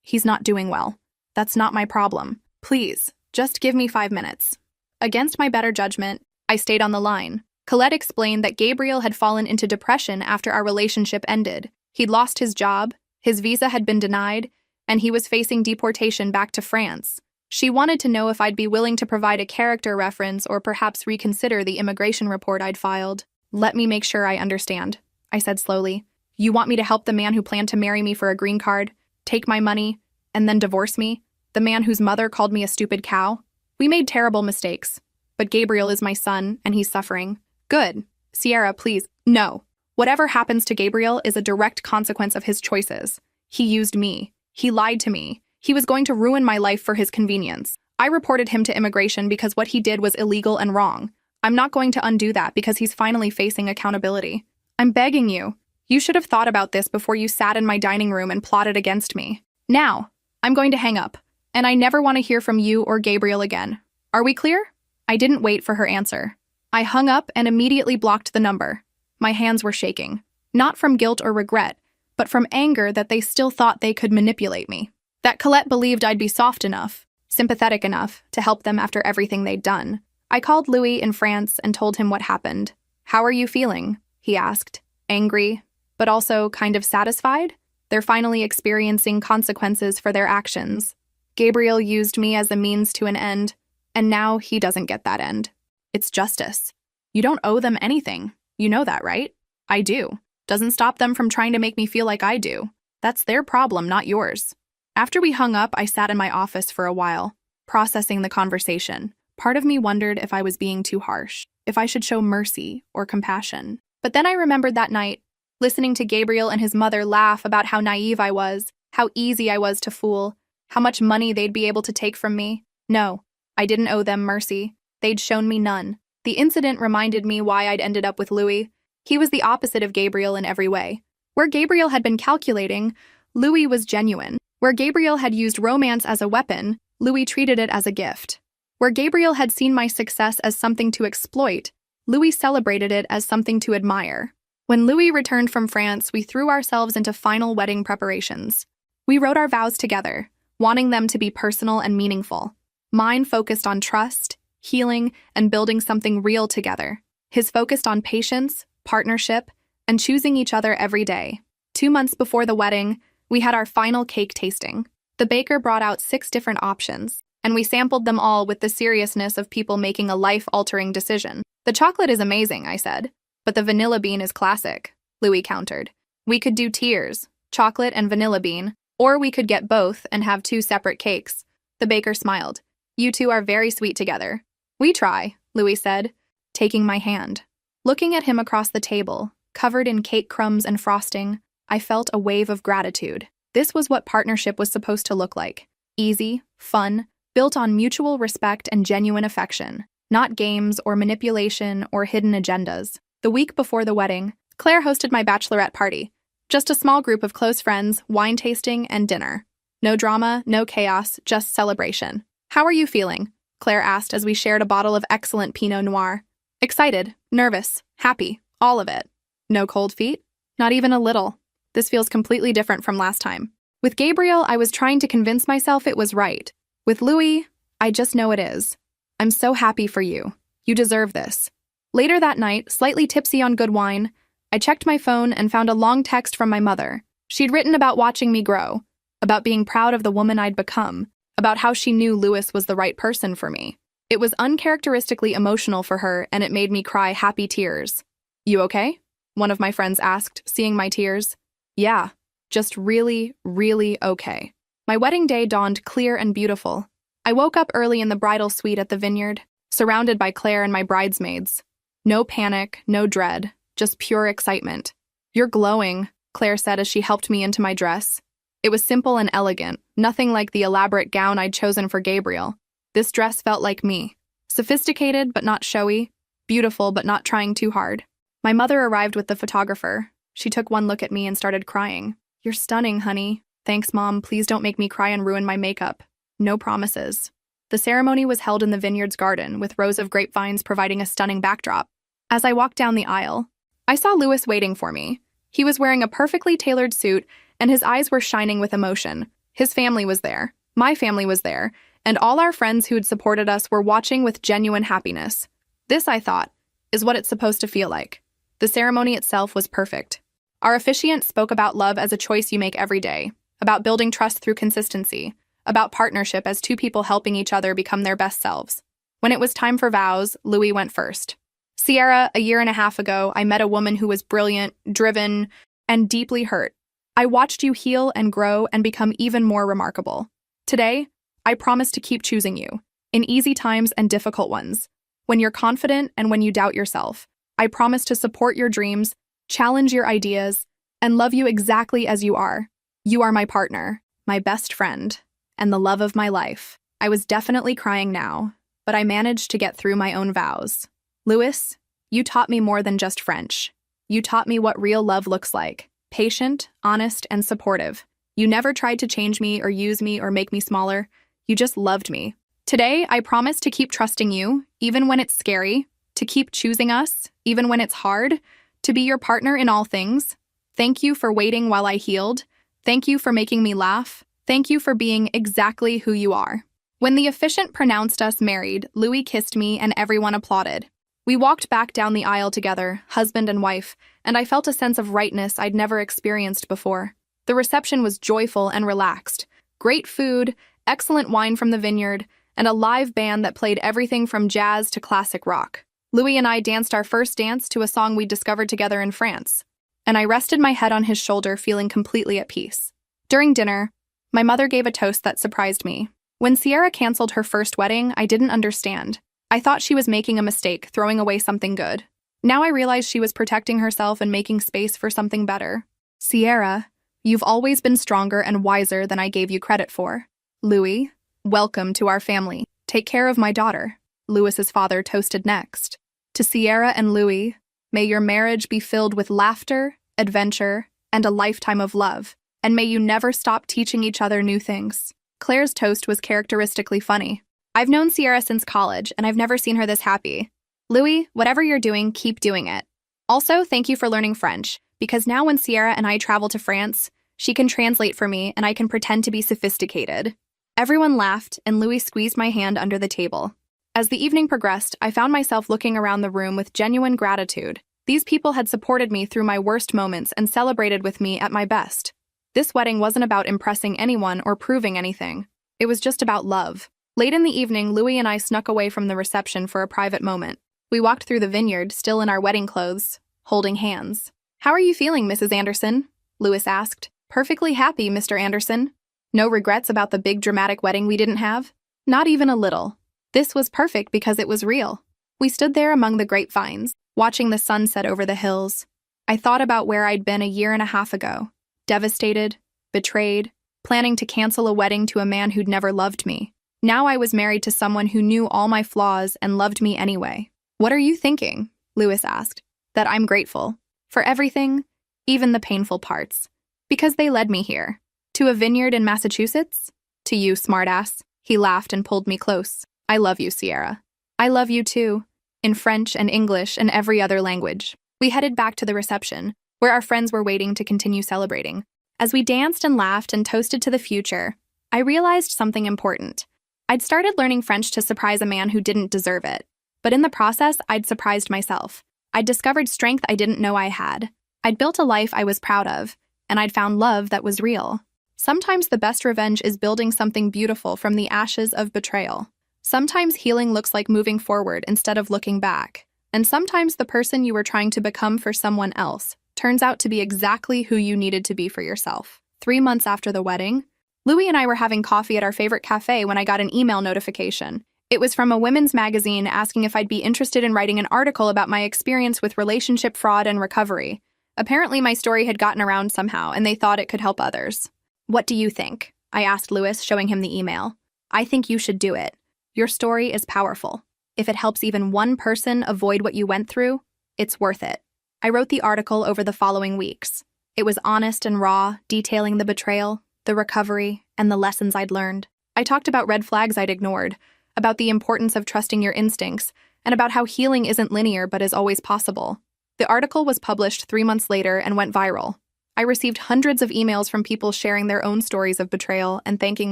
he's not doing well. That's not my problem. Please, just give me 5 minutes." Against my better judgment, I stayed on the line. Colette explained that Gabriel had fallen into depression after our relationship ended. He'd lost his job, his visa had been denied, and he was facing deportation back to France. She wanted to know if I'd be willing to provide a character reference or perhaps reconsider the immigration report I'd filed. "Let me make sure I understand," I said slowly. "You want me to help the man who planned to marry me for a green card, take my money, and then divorce me? The man whose mother called me a stupid cow? We made terrible mistakes. But Gabriel is my son, and he's suffering." "Good. Sierra, please." "No. Whatever happens to Gabriel is a direct consequence of his choices. He used me. He lied to me. He was going to ruin my life for his convenience. I reported him to immigration because what he did was illegal and wrong. I'm not going to undo that because he's finally facing accountability. I'm begging you. You should have thought about this before you sat in my dining room and plotted against me. Now, I'm going to hang up, and I never want to hear from you or Gabriel again. Are we clear?" I didn't wait for her answer. I hung up and immediately blocked the number. My hands were shaking, not from guilt or regret, but from anger that they still thought they could manipulate me. That Colette believed I'd be soft enough, sympathetic enough, to help them after everything they'd done. I called Louis in France and told him what happened. "How are you feeling?" he asked. Angry, but also kind of satisfied. They're finally experiencing consequences for their actions. Gabriel used me as a means to an end, and now he doesn't get that end. It's justice. You don't owe them anything. You know that, right? I do. Doesn't stop them from trying to make me feel like I do. That's their problem, not yours. After we hung up, I sat in my office for a while, processing the conversation. Part of me wondered if I was being too harsh, if I should show mercy or compassion. But then I remembered that night, listening to Gabriel and his mother laugh about how naive I was, how easy I was to fool, how much money they'd be able to take from me. No, I didn't owe them mercy. They'd shown me none. The incident reminded me why I'd ended up with Louis. He was the opposite of Gabriel in every way. Where Gabriel had been calculating, Louis was genuine. Where Gabriel had used romance as a weapon, Louis treated it as a gift. Where Gabriel had seen my success as something to exploit, Louis celebrated it as something to admire. When Louis returned from France, we threw ourselves into final wedding preparations. We wrote our vows together, wanting them to be personal and meaningful. Mine focused on trust, healing, and building something real together. His focused on patience, partnership, and choosing each other every day. 2 months before the wedding, we had our final cake tasting. The baker brought out 6 different options, and we sampled them all with the seriousness of people making a life-altering decision. "The chocolate is amazing," I said, "but the vanilla bean is classic," Louis countered. "We could do tiers, chocolate and vanilla bean, or we could get both and have 2 separate cakes." The baker smiled. "You two are very sweet together." "We try," Louis said, taking my hand. Looking at him across the table, covered in cake crumbs and frosting, I felt a wave of gratitude. This was what partnership was supposed to look like. Easy, fun, built on mutual respect and genuine affection, not games or manipulation or hidden agendas. The week before the wedding, Claire hosted my bachelorette party. Just a small group of close friends, wine tasting, and dinner. No drama, no chaos, just celebration. "How are you feeling?" Claire asked as we shared a bottle of excellent Pinot Noir. "Excited, nervous, happy, all of it." "No cold feet?" "Not even a little. This feels completely different from last time." With Gabriel, I was trying to convince myself it was right. With Louis, I just know it is. "I'm so happy for you. You deserve this." Later that night, slightly tipsy on good wine, I checked my phone and found a long text from my mother. She'd written about watching me grow, about being proud of the woman I'd become, about how she knew Louis was the right person for me. It was uncharacteristically emotional for her, and it made me cry happy tears. "You okay?" one of my friends asked, seeing my tears. "Yeah, just really, really okay." My wedding day dawned clear and beautiful. I woke up early in the bridal suite at the vineyard, surrounded by Claire and my bridesmaids. No panic, no dread, just pure excitement. "You're glowing," Claire said as she helped me into my dress. It was simple and elegant, nothing like the elaborate gown I'd chosen for Gabriel. This dress felt like me. Sophisticated but not showy, beautiful but not trying too hard. My mother arrived with the photographer. She took one look at me and started crying. "You're stunning, honey." "Thanks, Mom. Please don't make me cry and ruin my makeup." No promises. The ceremony was held in the vineyard's garden, with rows of grapevines providing a stunning backdrop. As I walked down the aisle, I saw Louis waiting for me. He was wearing a perfectly tailored suit, and his eyes were shining with emotion. His family was there. My family was there. And all our friends who'd supported us were watching with genuine happiness. This, I thought, is what it's supposed to feel like. The ceremony itself was perfect. Our officiant spoke about love as a choice you make every day, about building trust through consistency, about partnership as two people helping each other become their best selves. When it was time for vows, Louis went first. "Sierra, a year and a half ago, I met a woman who was brilliant, driven, and deeply hurt. I watched you heal and grow and become even more remarkable. Today, I promise to keep choosing you, in easy times and difficult ones. When you're confident and when you doubt yourself, I promise to support your dreams, challenge your ideas, and love you exactly as you are. You are my partner, my best friend, and the love of my life." I was definitely crying now, but I managed to get through my own vows. "Louis, you taught me more than just French. You taught me what real love looks like, patient, honest, and supportive. You never tried to change me or use me or make me smaller. You just loved me. Today, I promise to keep trusting you, even when it's scary, to keep choosing us, even when it's hard, to be your partner in all things. Thank you for waiting while I healed. Thank you for making me laugh. Thank you for being exactly who you are." When the officiant pronounced us married, Louis kissed me and everyone applauded. We walked back down the aisle together, husband and wife, and I felt a sense of rightness I'd never experienced before. The reception was joyful and relaxed. Great food, excellent wine from the vineyard, and a live band that played everything from jazz to classic rock. Louis and I danced our first dance to a song we discovered together in France, and I rested my head on his shoulder, feeling completely at peace. During dinner, my mother gave a toast that surprised me. When Sierra canceled her first wedding, I didn't understand. I thought she was making a mistake, throwing away something good. Now I realized she was protecting herself and making space for something better. "Sierra, you've always been stronger and wiser than I gave you credit for. Louis, welcome to our family. Take care of my daughter." Louis's father toasted next. "To Sierra and Louis, may your marriage be filled with laughter, adventure, and a lifetime of love, and may you never stop teaching each other new things." Claire's toast was characteristically funny. "I've known Sierra since college, and I've never seen her this happy. Louis, whatever you're doing, keep doing it. Also, thank you for learning French, because now when Sierra and I travel to France, she can translate for me and I can pretend to be sophisticated." Everyone laughed, and Louis squeezed my hand under the table. As the evening progressed, I found myself looking around the room with genuine gratitude. These people had supported me through my worst moments and celebrated with me at my best. This wedding wasn't about impressing anyone or proving anything. It was just about love. Late in the evening, Louis and I snuck away from the reception for a private moment. We walked through the vineyard, still in our wedding clothes, holding hands. "How are you feeling, Mrs. Anderson?" Louis asked. "Perfectly happy, Mr. Anderson. No regrets about the big dramatic wedding we didn't have?" "Not even a little. This was perfect because it was real." We stood there among the grapevines, watching the sunset over the hills. I thought about where I'd been a year and a half ago. Devastated, betrayed, planning to cancel a wedding to a man who'd never loved me. Now I was married to someone who knew all my flaws and loved me anyway. "What are you thinking?" Louis asked. "That I'm grateful. For everything, even the painful parts. Because they led me here. To a vineyard in Massachusetts? To you, smartass." He laughed and pulled me close. "I love you, Sierra. I love you too." In French and English and every other language. We headed back to the reception, where our friends were waiting to continue celebrating. As we danced and laughed and toasted to the future, I realized something important. I'd started learning French to surprise a man who didn't deserve it. But in the process, I'd surprised myself. I'd discovered strength I didn't know I had. I'd built a life I was proud of, and I'd found love that was real. Sometimes the best revenge is building something beautiful from the ashes of betrayal. Sometimes healing looks like moving forward instead of looking back. And sometimes the person you were trying to become for someone else turns out to be exactly who you needed to be for yourself. 3 months after the wedding, Louis and I were having coffee at our favorite cafe when I got an email notification. It was from a women's magazine asking if I'd be interested in writing an article about my experience with relationship fraud and recovery. Apparently, my story had gotten around somehow, and they thought it could help others. "What do you think?" I asked Lewis, showing him the email. "I think you should do it. Your story is powerful. If it helps even one person avoid what you went through, it's worth it." I wrote the article over the following weeks. It was honest and raw, detailing the betrayal, the recovery, and the lessons I'd learned. I talked about red flags I'd ignored, about the importance of trusting your instincts, and about how healing isn't linear but is always possible. The article was published 3 months later and went viral. I received hundreds of emails from people sharing their own stories of betrayal and thanking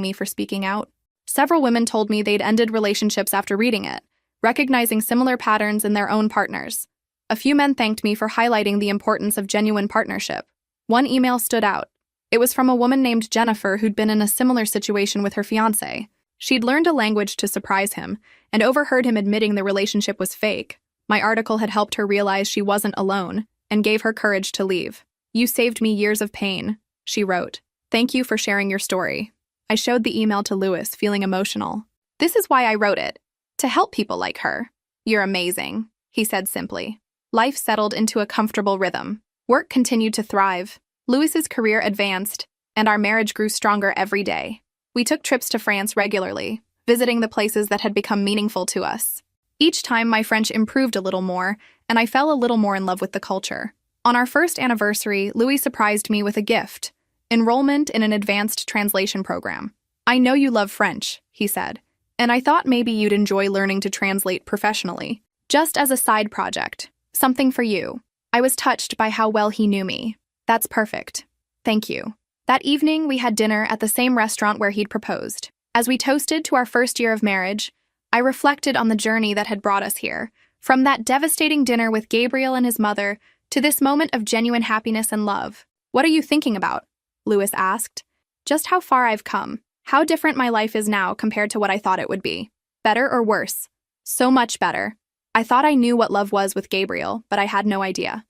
me for speaking out. Several women told me they'd ended relationships after reading it, recognizing similar patterns in their own partners. A few men thanked me for highlighting the importance of genuine partnership. One email stood out. It was from a woman named Jennifer who'd been in a similar situation with her fiancé. She'd learned a language to surprise him and overheard him admitting the relationship was fake. My article had helped her realize she wasn't alone and gave her courage to leave. "You saved me years of pain," she wrote. "Thank you for sharing your story." I showed the email to Lewis, feeling emotional. "This is why I wrote it. To help people like her." "You're amazing," he said simply. Life settled into a comfortable rhythm. Work continued to thrive. Lewis's career advanced, and our marriage grew stronger every day. We took trips to France regularly, visiting the places that had become meaningful to us. Each time my French improved a little more, and I fell a little more in love with the culture. On our first anniversary, Louis surprised me with a gift: enrollment in an advanced translation program. "I know you love French," he said, "and I thought maybe you'd enjoy learning to translate professionally, just as a side project, something for you." I was touched by how well he knew me. "That's perfect. Thank you." That evening, we had dinner at the same restaurant where he'd proposed. As we toasted to our first year of marriage, I reflected on the journey that had brought us here, from that devastating dinner with Gabriel and his mother to this moment of genuine happiness and love. "What are you thinking about?" Lewis asked. "Just how far I've come, how different my life is now compared to what I thought it would be. Better or worse? So much better. I thought I knew what love was with Gabriel, but I had no idea.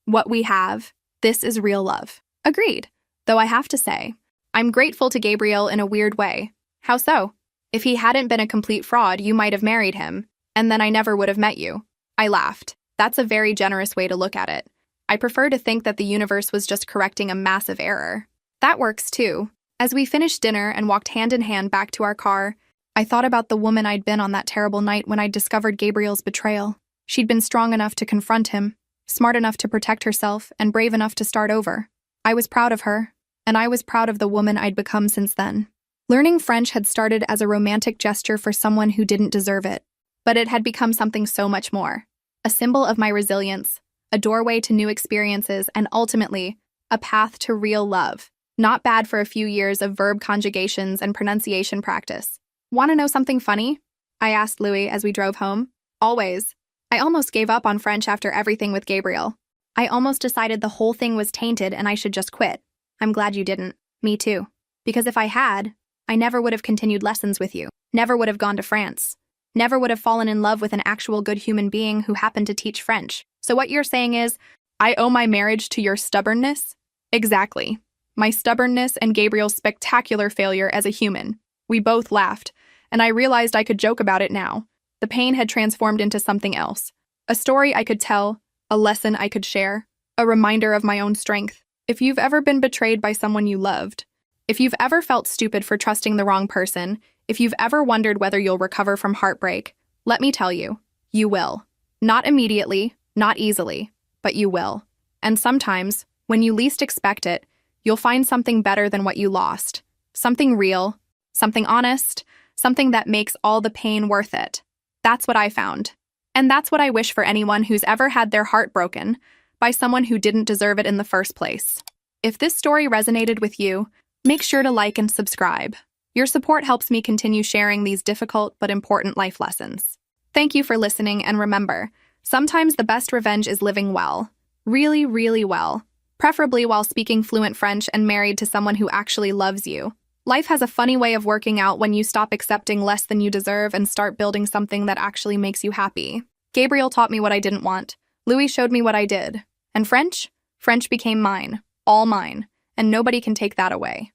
What we have, this is real love." Agreed. Though I have to say, I'm grateful to Gabriel in a weird way. "How so?" "If he hadn't been a complete fraud, you might have married him, and then I never would have met you." I laughed. That's a very generous way to look at it. I prefer to think that the universe was just correcting a massive error. That works too. As we finished dinner and walked hand in hand back to our car, I thought about the woman I'd been on that terrible night when I discovered Gabriel's betrayal. She'd been strong enough to confront him, smart enough to protect herself, and brave enough to start over. I was proud of her, and I was proud of the woman I'd become since then. Learning French had started as a romantic gesture for someone who didn't deserve it, but it had become something so much more. A symbol of my resilience, a doorway to new experiences, and ultimately, a path to real love. Not bad for a few years of verb conjugations and pronunciation practice. "Want to know something funny?" I asked Louis as we drove home. "Always. I almost gave up on French after everything with Gabriel. I almost decided the whole thing was tainted and I should just quit. I'm glad you didn't. Me too. Because if I had, I never would have continued lessons with you. Never would have gone to France. Never would have fallen in love with an actual good human being who happened to teach French. So what you're saying is, I owe my marriage to your stubbornness?" Exactly. My stubbornness and Gabriel's spectacular failure as a human. We both laughed, and I realized I could joke about it now. The pain had transformed into something else. A story I could tell, a lesson I could share, a reminder of my own strength. If you've ever been betrayed by someone you loved, if you've ever felt stupid for trusting the wrong person, if you've ever wondered whether you'll recover from heartbreak, let me tell you, you will. Not immediately, not easily, but you will. And sometimes, when you least expect it, you'll find something better than what you lost. Something real, something honest, something that makes all the pain worth it. That's what I found. And that's what I wish for anyone who's ever had their heart broken by someone who didn't deserve it in the first place. If this story resonated with you, make sure to like and subscribe. Your support helps me continue sharing these difficult but important life lessons. Thank you for listening, and remember, sometimes the best revenge is living well. Really, really well. Preferably while speaking fluent French and married to someone who actually loves you. Life has a funny way of working out when you stop accepting less than you deserve and start building something that actually makes you happy. Gabriel taught me what I didn't want. Louis showed me what I did. And French? French became mine. All mine. And nobody can take that away.